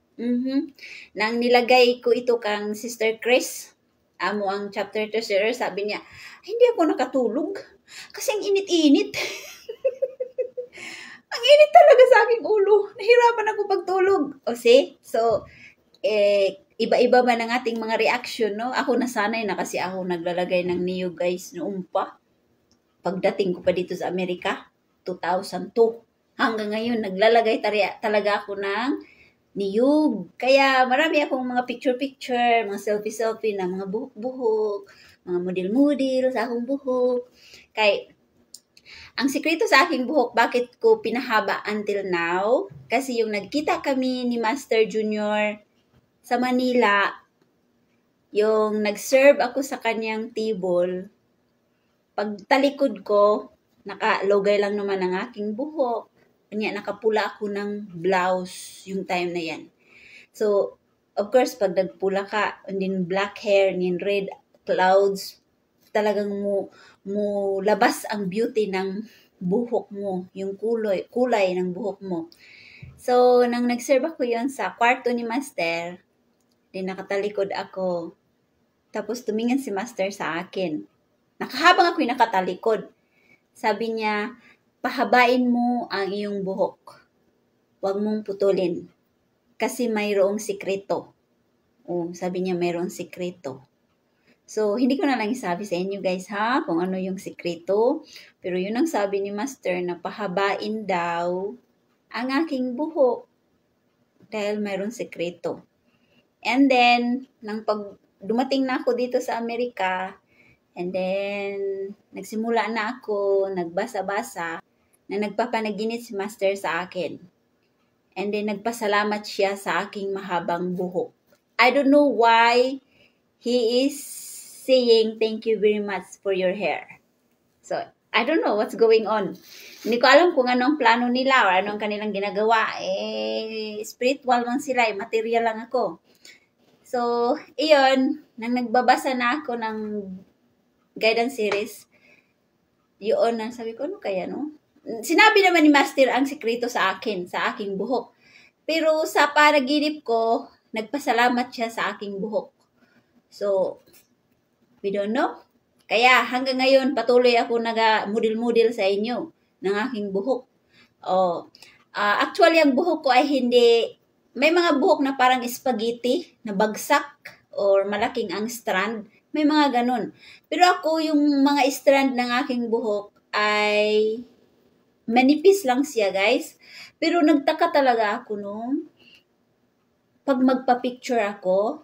Nang nilagay ko ito kang Sister Chris, amo ang chapter 2 sir, sabi niya, hindi ako nakatulog. Kasi ang init-init. Ang init talaga sa aking ulo. Nahirapan ako pagtulog. O see? So, iba-iba ba ng ating mga reaction, no? Ako nasanay na kasi ako naglalagay ng Neo guys noong pa. Pagdating ko pa dito sa Amerika, 2002. Hanggang ngayon, naglalagay talaga ako ng niyog. Kaya marami akong mga picture-picture, mga selfie-selfie na mga buhok-buhok, mga model-model sa akong buhok. Kaya, ang sikreto sa aking buhok, bakit ko pinahaba until now? Kasi yung nagkita kami ni Master Junior sa Manila, yung nag-serve ako sa kanyang table, pag talikod ko, nakalogay lang naman ang aking buhok. Kanya nakapula ako ng blouse yung time na yan. So, of course, pag nagpula ka, and then black hair, and then red clouds, talagang mo labas ang beauty ng buhok mo, yung kulay ng buhok mo. So, nang nag-serve ako yon sa kwarto ni Master, din nakatalikod ako. Tapos tumingin si Master sa akin. Nakahabang ako'y nakatalikod. Sabi niya, pahabain mo ang iyong buhok. Huwag mong putulin. Kasi mayroong sikreto. Sabi niya mayroong sikreto. So, hindi ko na lang isabi sa inyo guys ha, kung ano yung sikreto. Pero yun ang sabi ni Master na pahabain daw ang aking buhok. Dahil mayroong sikreto. And then, nang dumating na ako dito sa Amerika, and then, nagsimula na ako, nagbasa-basa, na nagpapanaginip si Master sa akin. And then, nagpasalamat siya sa aking mahabang buhok. I don't know why he is saying thank you very much for your hair. So, I don't know what's going on. Hindi ko alam kung anong plano nila or anong kanilang ginagawa. Spiritual lang sila, material lang ako. So, iyon, nang nagbabasa na ako ng guidance series, yun, sabi ko, ano kaya, no? Sinabi naman ni Master ang sikreto sa akin, sa aking buhok. Pero sa panaginip ko, nagpasalamat siya sa aking buhok. So, we don't know. Kaya hanggang ngayon, patuloy ako naga-model-model sa inyo ng aking buhok. Actually, ang buhok ko ay hindi, may mga buhok na parang spaghetti, na bagsak, or malaking ang strand. May mga ganun. Pero ako, yung mga strand ng aking buhok ay manipis lang siya, guys. Pero nagtaka talaga ako nung pag magpa-picture ako,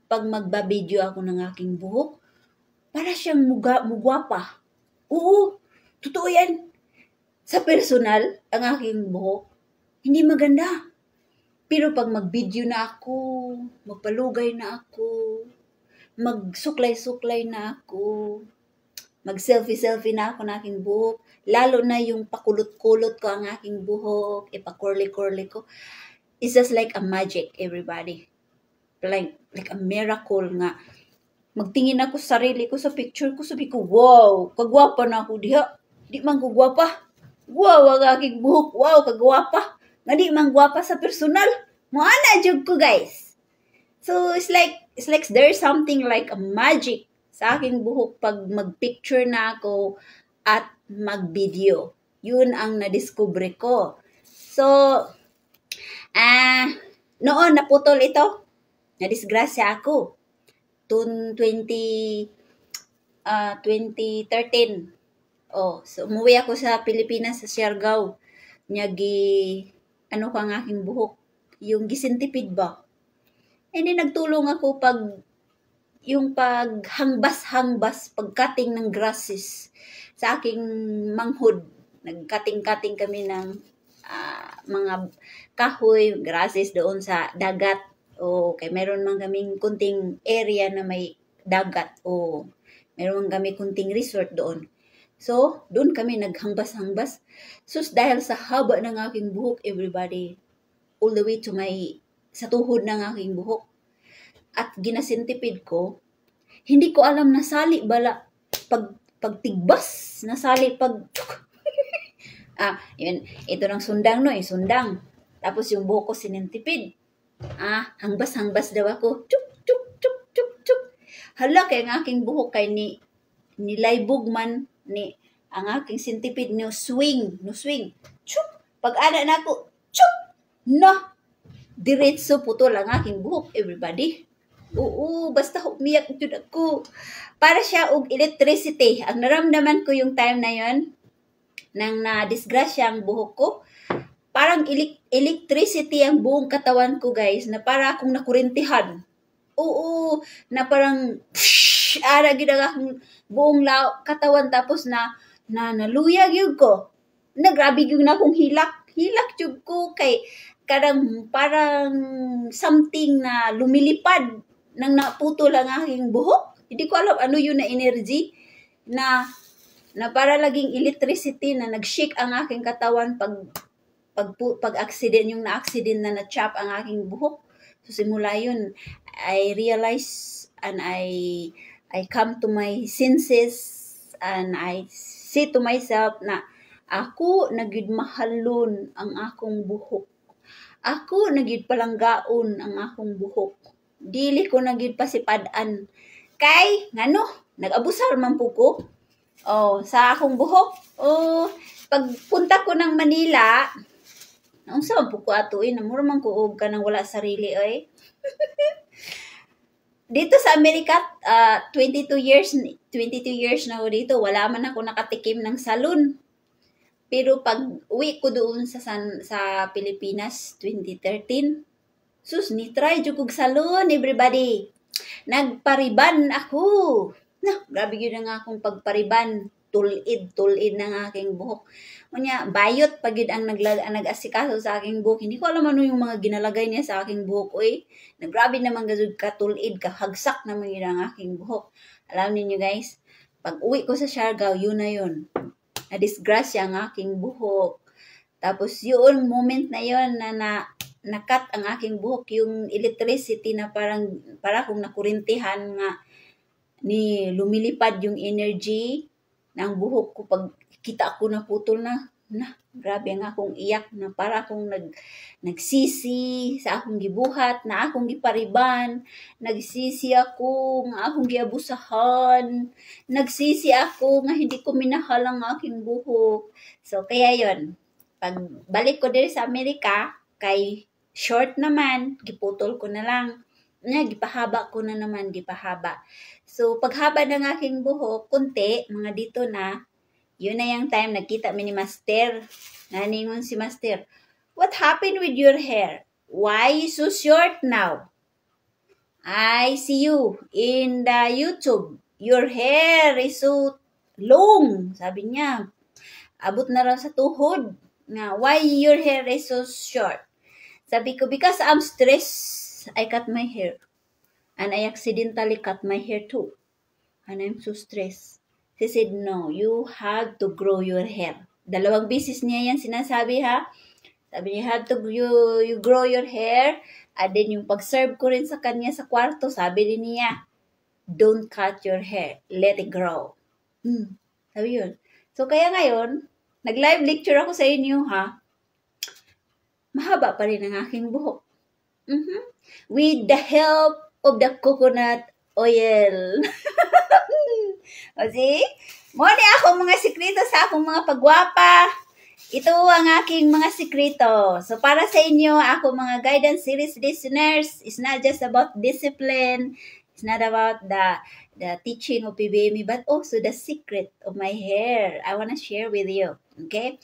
pag magba-video ako ng aking buhok, para siyang mugwapa. Oo, totoo yan. Sa personal, ang aking buhok, hindi maganda. Pero pag mag-video na ako, magpalugay na ako, magsuklay-suklay na ako, mag-selfie-selfie na ako ng aking buhok, lalo na yung pakulot-kulot ko ang aking buhok, ipa-curly-curly ko, it's just like a magic, everybody. Like a miracle nga. Magtingin ako sa sarili ko sa picture ko, sabi ko, wow, kagwapa na ako diha. Di man ko gwapa. Wow, ang aking buhok, wow, kagwapa. Nga di man gwapa sa personal. Moana jud ko, guys. So, it's like there's something like a magic sa aking buhok pag mag-picture na ako at mag-video. Yun ang nadiskubre ko. So, noon naputol ito. Nadisgrasya ako. 2013. So umuwi ako sa Pilipinas, sa Siargao. Ano ang aking buhok? Yung gisintipid ba? And then nagtulong ako yung paghangwas-hangwas, pagcutting ng grasses sa aking manghod. Nagcutting-cutting kami ng mga kahoy, grasses doon sa dagat O kay meron man kaming kunting area na may dagat o meron man kami kunting resort doon. So, doon kami naghambas-hambas. Sus, dahil sa haba ng aking buhok, everybody, all the way to sa tuhod ng aking buhok. At ginasintipid ko, hindi ko alam nasali bala pagtigbas, nasali yun, ito ng sundang sundang. Tapos yung buhok ko sinintipid. Hangbas-hangbas daw ako. Chuk, chuk, chuk, chuk, chuk. Hala, kay ang aking buhok kay nilaybog man ni ang aking sintipid no swing. Chuk! Pag ana na ako, chuk! Na! Diretso putol ang aking buhok, everybody. Oo, basta umiyak jud ako. Para siya og electricity. Ang naramdaman ko yung time na yon nang na-disgrasya ang buhok ko, parang electricity ang buong katawan ko, guys, na para akong nakurintihan. Oo, na parang ara gid ang akong buong katawan tapos naluyag yun ko. Grabe yun na akong hilak yun ko kay parang something na lumilipad nang naputol ang aking buhok. Hindi ko alam ano yun na energy na para laging electricity na nag-shake ang aking katawan pag accident yung na-accident na na-chop ang aking buhok. So simula yun, I realize and I come to my senses and I say to myself na ako nagid mahalon ang akong buhok. Ako nagid palanggaon ang akong buhok. Dili ko nagid pasipadan. Kay ngano, nag-abusar man po ko. Sa akong buhok. Pagpunta ko ng Manila, unsa man po ko atuin, namura man ko og kanang wala sarili oy. Dito sa Amerika, 22 years na ako dito, wala man ako nakatikim ng salon. Pero pag uwi ko doon sa Pilipinas, 2013, sus, ni-try jud kog salon, everybody. Nagpariban ako. Grabe yun ang akong pagpariban. Tulid ng aking buhok. Unya, bayot pagid ang nag-asikaso sa aking buhok. Hindi ko alam ano yung mga ginalagay niya sa aking buhok. Grabe naman gazud katulid, kahagsak naman yun ang aking buhok. Alam niyo guys, pag uwi ko sa Siargao, yun na yun. Na-disgrasya ang aking buhok. Tapos yun, moment na yun na nakat ang aking buhok, yung electricity na para kung nakurintihan nga ni lumilipad yung energy ng buhok ko pag kita ko na putol na grabe ang akong iyak na para akong nagsisi sa akong gibuhat na akong gipariban, nagsisi ako nga akong giabusahan, nagsisi ako nga hindi ko minahal ang aking buhok. So kaya yon, pag balik ko diri sa Amerika kay short naman, giputol ko na lang. Gipahaba ko na naman, gipahaba. So, paghaba ng aking buhok, kunti, mga dito na, yun na yung time, nagkita mi ni Master. Naningon si Master, what happened with your hair? Why is so short now? I see you in the YouTube. Your hair is so long. Sabi niya, abot na raw sa tuhod. Why your hair is so short? Sabi ko, because I'm stressed. I cut my hair. And I accidentally cut my hair too. And I'm so stressed. She said, no, you have to grow your hair. 2 beses niya yan sinasabi ha. Sabi niya, you have to you grow your hair. And then yung pag-serve ko rin sa kanya sa kwarto, sabi rin niya, don't cut your hair. Let it grow. Sabi yun. So kaya ngayon, nag-live lecture ako sa inyo ha. Mahaba pa rin ang aking buhok. With the help of the coconut oil. O see? Muna ako mga sikreto sa akong mga pagwapa. Ito ang aking mga sikreto. So para sa inyo, ako mga guidance series listeners, it's not just about discipline. It's not about the teaching of PBME, but also the secret of my hair. I wanna share with you. Okay?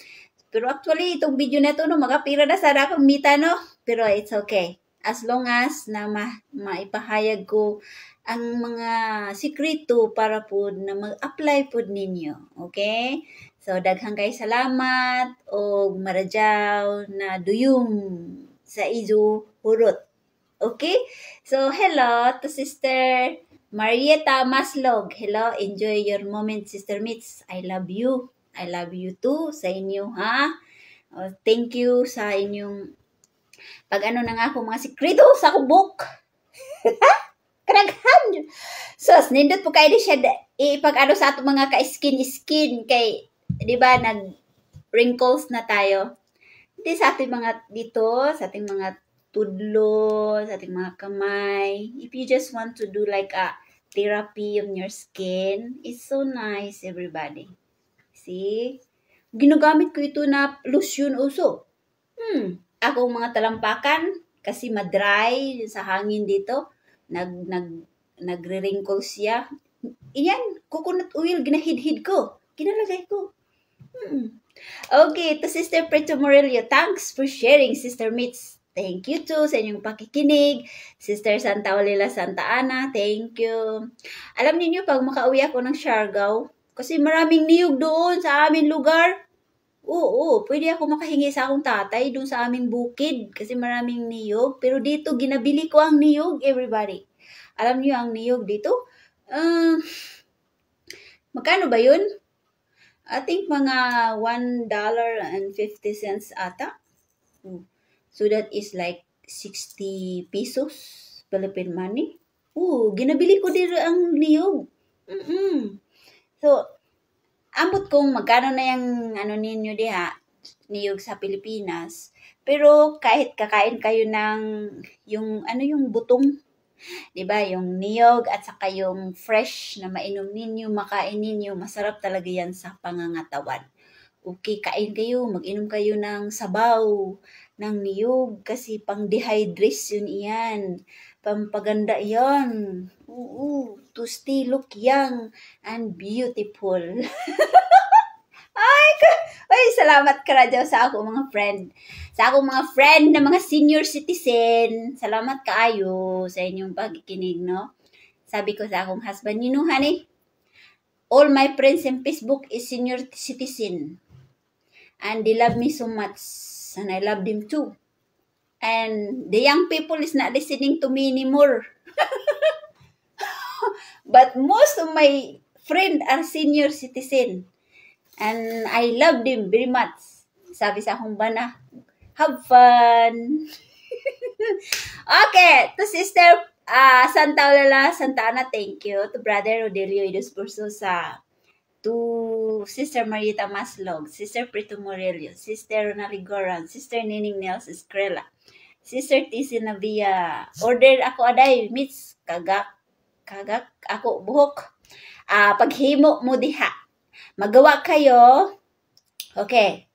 Pero actually, itong video na ito, makapira na sana akong mita, no? Pero it's okay. As long as na maipahayag ko ang mga sikreto para po na mag-apply po ninyo. Okay? So, daghang kay salamat o maradyaw na duyong sa izo hurot. Okay? So, hello to Sister Marieta Maslog. Hello, enjoy your moment, Sister Mitz. I love you. I love you too sa inyo, ha? Thank you sa inyong pag-ano na nga ako mga sikreto sa kubok. Karaghan. Sus, nindot po kayo siya ipag-ano sa ato mga ka-skin-skin kay, di ba, nag-wrinkles na tayo. Hindi sa ating mga dito, sa ating mga tudlo, sa ating mga kamay. If you just want to do like a therapy on your skin, it's so nice, everybody. See? Ginagamit ko ito na lotion uso. Akong mga talampakan, kasi madry sa hangin dito, nagre-wrinkle siya. Iyan, coconut oil, ginahid-hid ko. Ginalagay ko. Okay, to Sister Preto Morelio, thanks for sharing, Sister Mitz. Thank you too sa inyong pakikinig. Sister Santa Olila Santa Ana, thank you. Alam niyo pag makauwi ako ng Siargao, kasi maraming niyog doon sa aming lugar. Oo, pwede ako makahingi sa akong tatay doon sa aming bukid kasi maraming niyog. Pero dito, ginabili ko ang niyog, everybody. Alam niyo ang niyog dito? Magkano ba yun? I think mga $1.50 ata. So that is like 60 pesos Philippine money. Ginabili ko din ang niyog. So, ambot kung magkano na yung ano ninyo diha, niyog sa Pilipinas. Pero kahit kakain kayo ng yung butong, 'di ba? Yung niyog at saka yung fresh na mainom ninyo, makain ninyo, masarap talaga 'yan sa pangangatawan. Okay, kain kayo, mag-inom kayo ng sabaw ng niyog kasi pang dehydration iyan. Pampaganda 'yan. To stay look young and beautiful. Ay, salamat ka radyo sa ako mga friend. Sa akong mga friend na mga senior citizen. Salamat kaayo sa inyong pagkikinig, no? Sabi ko sa akong husband, you know, honey, all my friends in Facebook is senior citizen. And they love me so much. And I love them too. And the young people is not listening to me anymore. But most of my friends are senior citizen. And I love them very much. Sabi sa akong bana, have fun. Okay, to Sister Santa Olala, Santa Ana, thank you. To Brother Rodelio Idus Bursosa. To Sister Marieta Maslog, Sister Prito Morelio, Sister Ronali Goran, Sister Nining Nels Eskrela, Sister Tisi Navia. Order ako aday, Mitz, kagak ako buhok. Paghimo mo diha. Magawa kayo. Okay.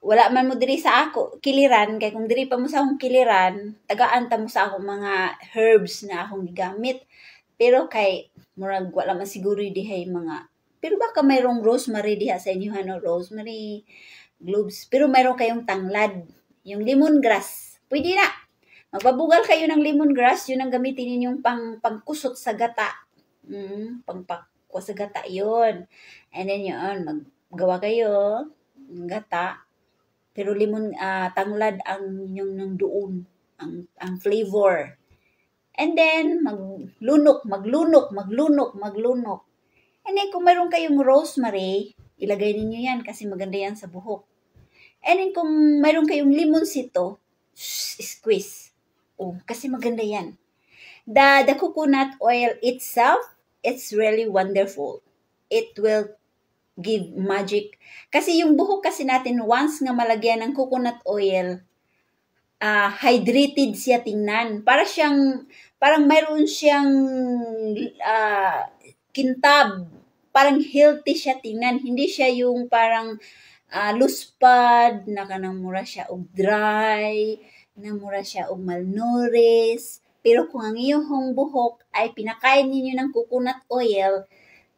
Wala man mo diri sa ako kiliran kay kung diri pa mo sa akong kiliran, tagaan ta mo sa akong mga herbs na akong gigamit. Pero kay murag wala man siguro dihay mga, pero baka mayroong rosemary diha sa inyo, no? Rosemary, cloves. Pero mayroon kayong tanglad, yung lemongrass. Pwede na. Magpabugal kayo ng lemongrass, yun ang gamitin ninyong pangkusot sa gata. Pangpakwa sa gata yun. And then yun, maggawa kayo ng gata. Pero tanglad ang inyong nang doon, ang flavor. And then, maglunok. And then, kung mayroon kayong rosemary, ilagay ninyo yan kasi maganda yan sa buhok. And then, kung mayroon kayong limonsito, squeeze. Kasi maganda yan. The coconut oil itself, it's really wonderful. It will give magic. Kasi yung buhok kasi natin, once nga malagyan ng coconut oil, hydrated siya tingnan. Parang mayroon siyang kintab. Parang healthy siya tingnan. Hindi siya yung parang luspad, na kanang mura siya og dry, na mura siya og malnourished. Pero kung ang iyong buhok ay pinakain ninyo ng coconut oil,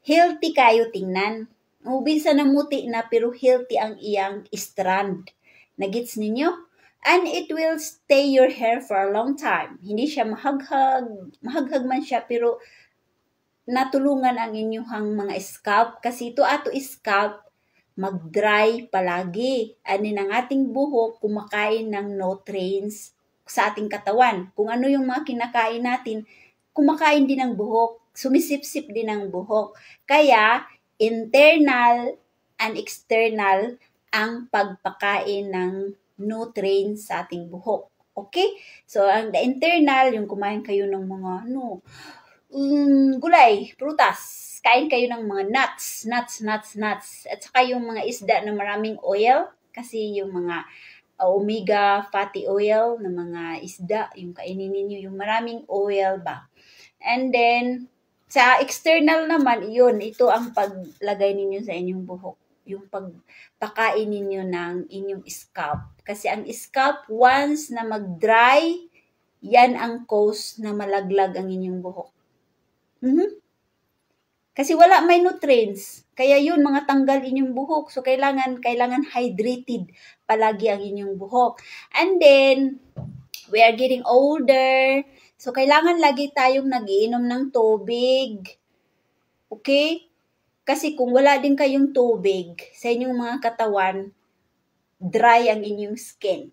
healthy kayo tingnan. Ubisa na muti na pero healthy ang iyang strand. Nagits ninyo? And it will stay your hair for a long time. Hindi siya mahaghag. Mahaghag man siya pero natulungan ang inyong mga scalp. Kasi ito ato scalp, mag-dry palagi. Anin ang ating buhok kumakain ng nutrients sa ating katawan. Kung ano yung mga kinakain natin, kumakain din ng buhok, sumisip-sip din ng buhok. Kaya, internal and external ang pagpakain ng nutrients sa ating buhok. Okay? So, ang the internal, yung kumain kayo ng mga, gulay, prutas, kain kayo ng mga nuts. At saka yung mga isda na maraming oil, kasi yung mga omega fatty oil na mga isda, yung kainin ninyo, yung maraming oil ba. And then, sa external naman, ito ang paglagay ninyo sa inyong buhok. Yung pagpakain ninyo ng inyong scalp. Kasi ang scalp, once na mag-dry, yan ang cause na malaglag ang inyong buhok. Kasi wala may nutrients. Kaya yun, mga tanggal inyong buhok. So, kailangan hydrated palagi ang inyong buhok. And then, we are getting older. So, kailangan lagi tayong nagiinom ng tubig. Okay? Kasi kung wala din kayong tubig sa inyong mga katawan, dry ang inyong skin.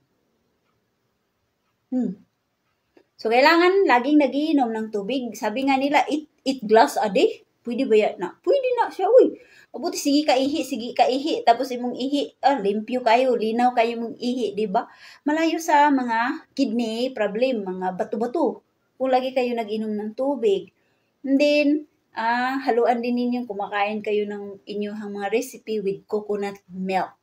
So, kailangan laging nagiinom ng tubig. Sabi nga nila, eat glass a day. Pwede ba yan na? Pwede na siya, uy. Mabuti, sige ka ihi. Tapos imong ihi, limpyo kayo, linaw kayo mong ihi, di ba? Malayo sa mga kidney problem, mga bato-bato. Kung lagi kayo nag-inom ng tubig. And then, haluan din ninyo, kumakain kayo ng inyong mga recipe with coconut milk.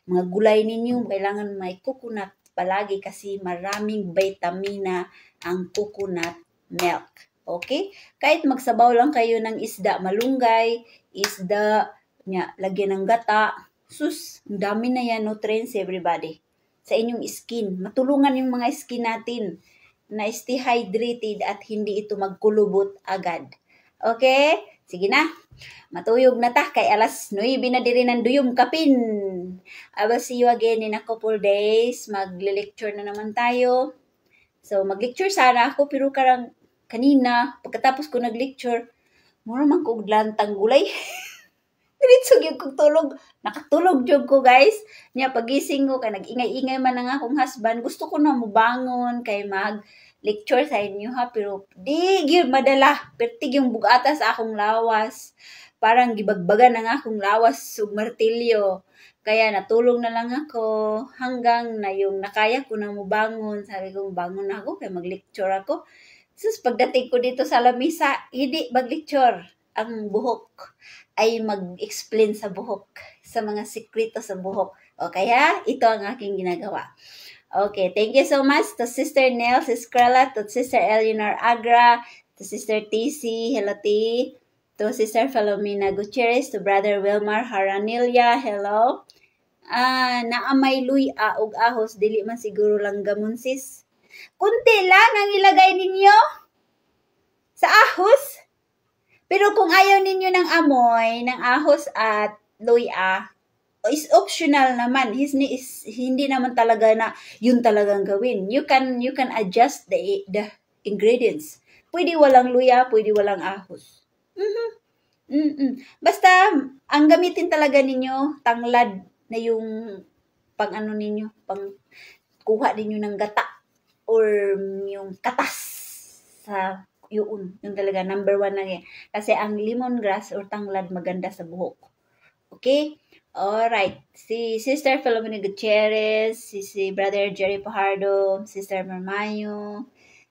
Mga gulay ninyo, kailangan may coconut palagi kasi maraming vitamina ang coconut milk. Okay? Kahit magsabaw lang kayo ng isda, malunggay, isda, lagyan ng gata. Sus, ang dami na yan, nutrients everybody. Sa inyong skin. Matulungan yung mga skin natin na stay hydrated at hindi ito magkulubot agad. Okay? Sige na. Matuyog na ta. Kay alas 9 na diri ng duyom kapin. I will see you again in a couple days. Magle-lecture na naman tayo. So, mag-lecture sana ako pero kanina, pagkatapos ko nag-lecture, mura man ko lantang gulay. Diretso gyud kog tulog. Nakatulog jud ko, guys. Nya pagising ko kay nag-ingay-ingay man ang akong husband. Gusto ko na mobangon kay mag-lecture sa inyo ha, pero di gyud madala. Pertig yung bugata sa akong lawas. Parang gibagbagan ang akong lawas ug martilyo. Kaya natulog na lang ako hanggang na yung nakaya ko na mobangon. Sabi ko, bangon na ako kay mag-lecture ako. Sus, pagdating ko dito sa lamisa, hindi mag-lecture. Ang buhok ay mag-explain sa buhok, sa mga sikreto sa buhok. O kaya, ito ang aking ginagawa. Okay, thank you so much to Sister Nels Escrela, to Sister Eleanor Agra, to Sister TC, hello T, to Sister Filomena Gutierrez, to Brother Wilmar Haranilia, hello. Naamay luy og ahos, dili man siguro lang gamon sis. Kunti lang ang ilagay ninyo sa ahos. Pero kung ayaw ninyo ng amoy, ng ahos at luya, is optional naman. Hindi naman talaga na yun talagang gawin. You can adjust the ingredients. Pwede walang luya, pwede walang ahos. Basta, ang gamitin talaga ninyo, tanglad na yung pang kuha ninyo ng gata or yung katas sa yung talaga number 1 na yan. Kasi ang lemongrass or tanglad maganda sa buhok. Okay? Alright. Si Sister Filomena Gutierrez, si Brother Jerry Pajardo, Sister Marmayo,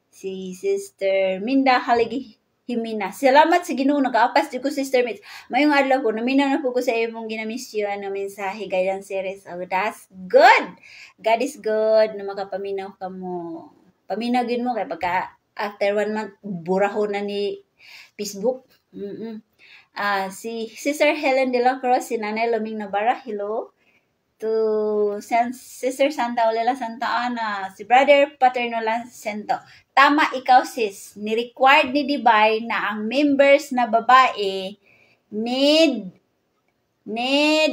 si Sister Minda Haligi Himina. Salamat sa Ginoo, nag-aapas di ko Sister Mitz. Mayong adlaw ko, naminaw na po ko sa imong ginamisyon na mensahe guidance series. Oh, that's good. God is good na makapaminaw ka mo. Paminagin mo kay pagka after 1 month, buraho na ni Facebook. Si Sister Helen de la Cruz, si Nanay Loming Navarra, hello. To Sister Santa Olela Santa Ana, si Brother Paternola Sento. Tama ikaw sis, ni-required ni Divine na ang members na babae need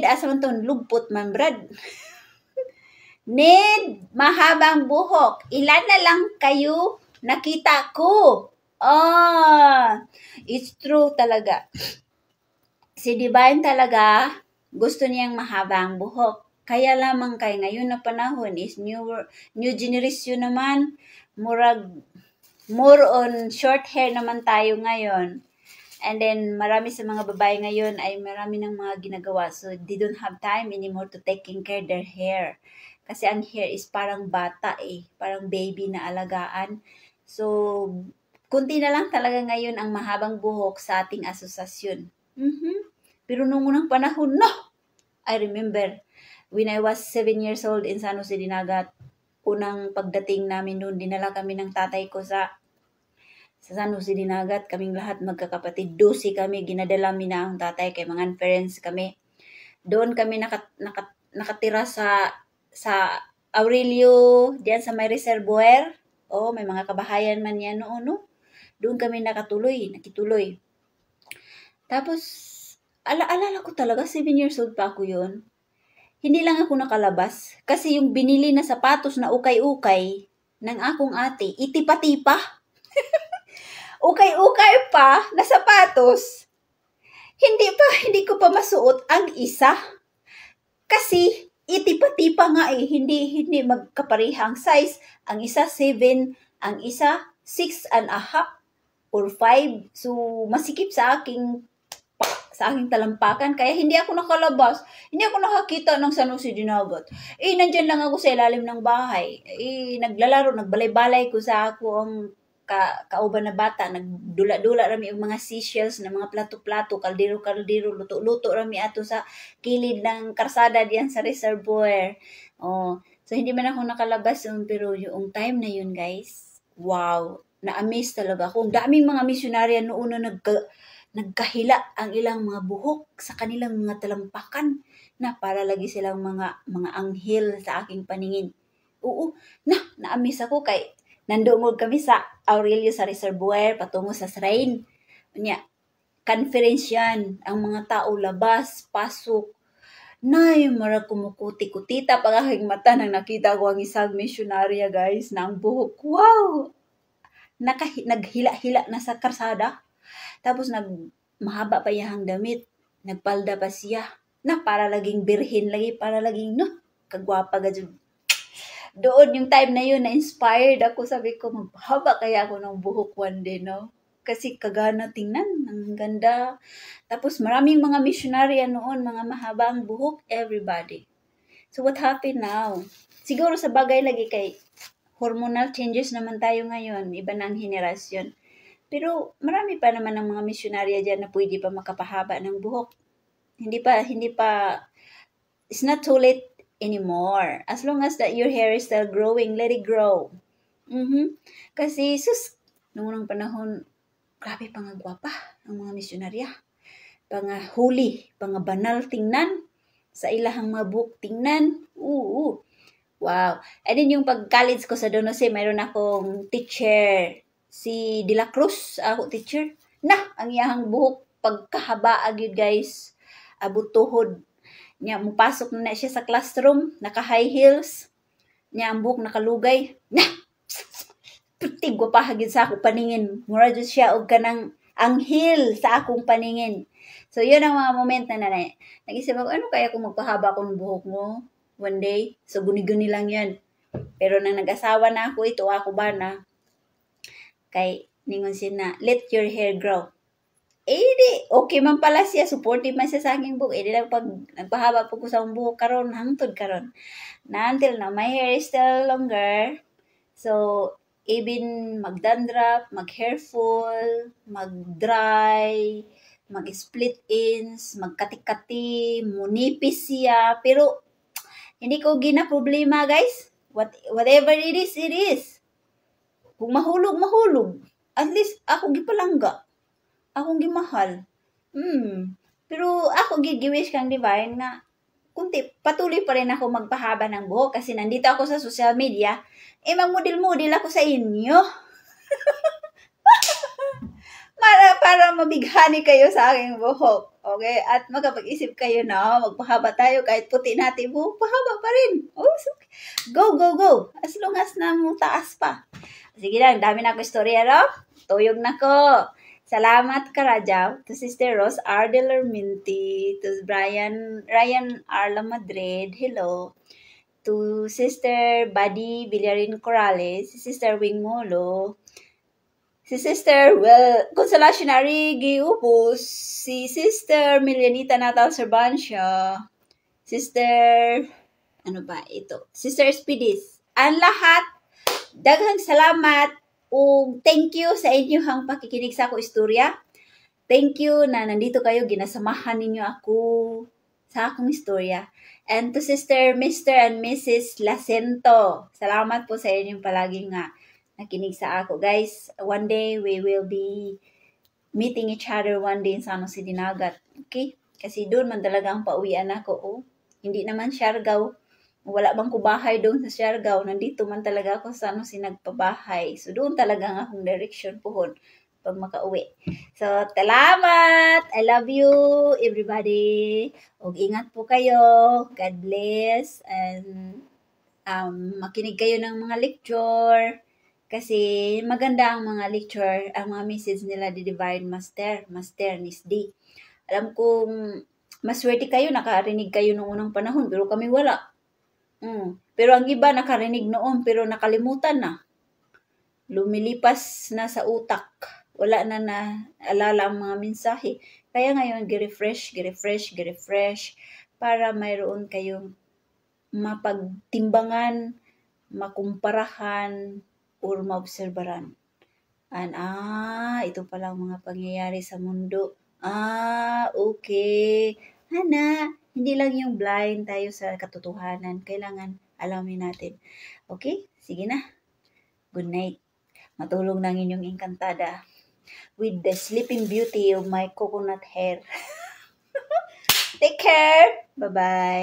asa man to, lugpot man brad. Need mahabang buhok. Ilan na lang kayo nakita ko. It's true talaga. Si Divine talaga, gusto niyang mahabang buhok. Kaya lamang kay ngayon na panahon is new generation naman, more on short hair naman tayo ngayon. And then, marami sa mga babae ngayon ay marami ng mga ginagawa. So, they don't have time anymore to taking care their hair. Kasi ang hair is parang bata parang baby na alagaan. So, kunti na lang talaga ngayon ang mahabang buhok sa ating asosasyon. Pero nung unang panahon, no! I remember, when I was 7 years old in San Jose Dinagat, unang pagdating namin noon, dinala kami ng tatay ko sa San Jose Dinagat, kaming lahat magkakapatid. 12 kami, ginadala mi na ang tatay kay mga parents kami. Doon kami nakatira sa Aurelio, diyan sa may reservoir. May mga kabahayan man yan noon, no? Doon kami nakituloy. Tapos, alala ko talaga, 7 years old pa ako yun. Hindi lang ako nakalabas. Kasi yung binili na sapatos na ukay-ukay ng akong ate, itipa-tipa. Ukay-ukay pa na sapatos. Hindi ko pa masuot ang isa. Kasi itipa-tipa nga hindi magkaparihang size. Ang isa 7, ang isa 6.5 or 5. So masikip sa aking talampakan, kaya hindi ako nakalabas. Hindi ako nakakita ng San Jose Dinagat. Nandyan lang ako sa ilalim ng bahay. Naglalaro, nagbalay-balay ko sa ako ang kauban na bata. Nagdula-dula rami yung mga seashells na mga plato-plato, kaldero-kaldero, luto-luto rami ato sa kilid ng karsada diyan sa reservoir. So hindi man ako nakalabas pero yung time na yun, guys, wow, na-amaze talaga ako. Ang daming mga misyonarya noon na nagkahila ang ilang mga buhok sa kanilang mga talampakan na para lagi silang mga anghel sa aking paningin. Na-amaze ako kay nandoon kami sa Aurelio sa reservoir patungo sa shrine. Conference yan. Ang mga tao labas, pasok. Mara kumukuti-kutita pag aking mata nang nakita ko ang isang misyonarya, guys, na ang buhok. Wow! Naghila-hila na sa karsada. Tapos mahaba pa yung damit. Nagpalda pa siya. Para laging birhin lagi, para laging, kagwapa gadyo. Doon yung time na yun, na-inspired ako. Sabi ko, maghaba kaya ako ng buhok one day, no? Kasi kagana tingnan, ang ganda. Tapos maraming mga missionary noon, mga mahabang buhok, everybody. So what happened now? Siguro sa bagay lagi kay hormonal changes naman tayo ngayon, iba na ang henerasyon. Pero marami pa naman ng mga missionary dyan na pwede pa makapahaba ng buhok. Hindi pa, it's not too late anymore. As long as that your hair is still growing, let it grow. Kasi, noong unang panahon, grabe pangagwapa ang mga misyonarya. Pangahuli, pangabanal tingnan. Sa ilahang mga buhok tingnan. Wow. And then yung pag-college ko sa Don Jose, mayroon akong teacher, si De La Cruz, ako teacher. Ang iyahang buhok, pagkahaba agad, guys. Abot tuhod. Mupasok na siya sa classroom, naka-high heels. Ang buhok nakalugay. Putig, wapahagid sa akong paningin. Mura dyan siya og kanang anghel sa akong paningin. So, yun ang mga moment na nag-isip ako, ano kaya kung magpahaba ko ng buhok mo one day? So, guni-guni lang yan. Pero nang nag-asawa na ako, ito ako ba na kay ningon siya na, let your hair grow. Okay man pala siya, supportive man siya sa aking buhok. Di lang pag nagpahaba po ko sa akong buhok karon, hangtod karon. Until now, my hair is still longer. So, even mag-dandruff, mag-hair fall, mag-dry, mag-split ends, magkati-kati, munipis siya. Pero, hindi ko gina-problema, guys. Whatever it is. Kung mahulog. At least, ako gipalangga. Akong gimahal. Pero ako giwish kang divine na patuloy pa rin ako magpahaba ng buhok kasi nandito ako sa social media. Magmodel-model ako sa inyo. para mabighani kayo sa aking buhok. Okay? At magkapag-isip kayo na magpahaba tayo kahit puti natin buhok, pahaba pa rin. Go. As long as na mo taas pa. Sige lang, dami na ako istorya, no? Tuyog na ko. Salamat ka, Rajaw. To Sister Rose R. De Lorminti. To Ryan R. La Madrid. Hello. To Sister Buddy Villarin Corrales. Si Sister Wing Molo. Si Sister Consolación Arigi Upus. Si Sister Milianita Natal Servancia. Sister, ano ba ito? Sister Spidis. Ang lahat, daghang salamat ug thank you sa inyong pakikinig sa ako istorya. Thank you na nandito kayo, ginasamahan ninyo ako sa akong istorya. And to Sister, Mr. and Mrs. Lacento, salamat po sa inyong palagi nga nakinig sa ako. Guys, one day we will be meeting each other one day sa San Jose Dinagat. Okay? Kasi doon man talaga ang pauwian ako. Oh. Hindi naman Siargao. Wala bang ko bahay doon sa Siargao. Nandito man talaga ako sa nagpabahay. So doon talaga ang akong direction pohon pag makauwi. So, salamat! I love you, everybody. Og ingat po kayo. God bless. And makinig kayo ng mga lecture. Kasi maganda ang mga lecture, ang mga message nila di Divine Master Nis D. Alam kong maswerte kayo, nakarinig kayo noong unang panahon, pero kami wala. Pero ang iba nakarinig noon, pero nakalimutan na. Lumilipas na sa utak. Wala na naalala ang mga mensahe. Kaya ngayon, gi-refresh, para mayroon kayong mapagtimbangan, makumparahan, or maobserbaran. And, ito pala ang mga pangyayari sa mundo. Okay. Hindi lang yung blind tayo sa katotohanan. Kailangan alamin natin. Okay? Sige na. Good night. Matulog ng inyong engkantada with the sleeping beauty of my coconut hair. Take care. Bye-bye.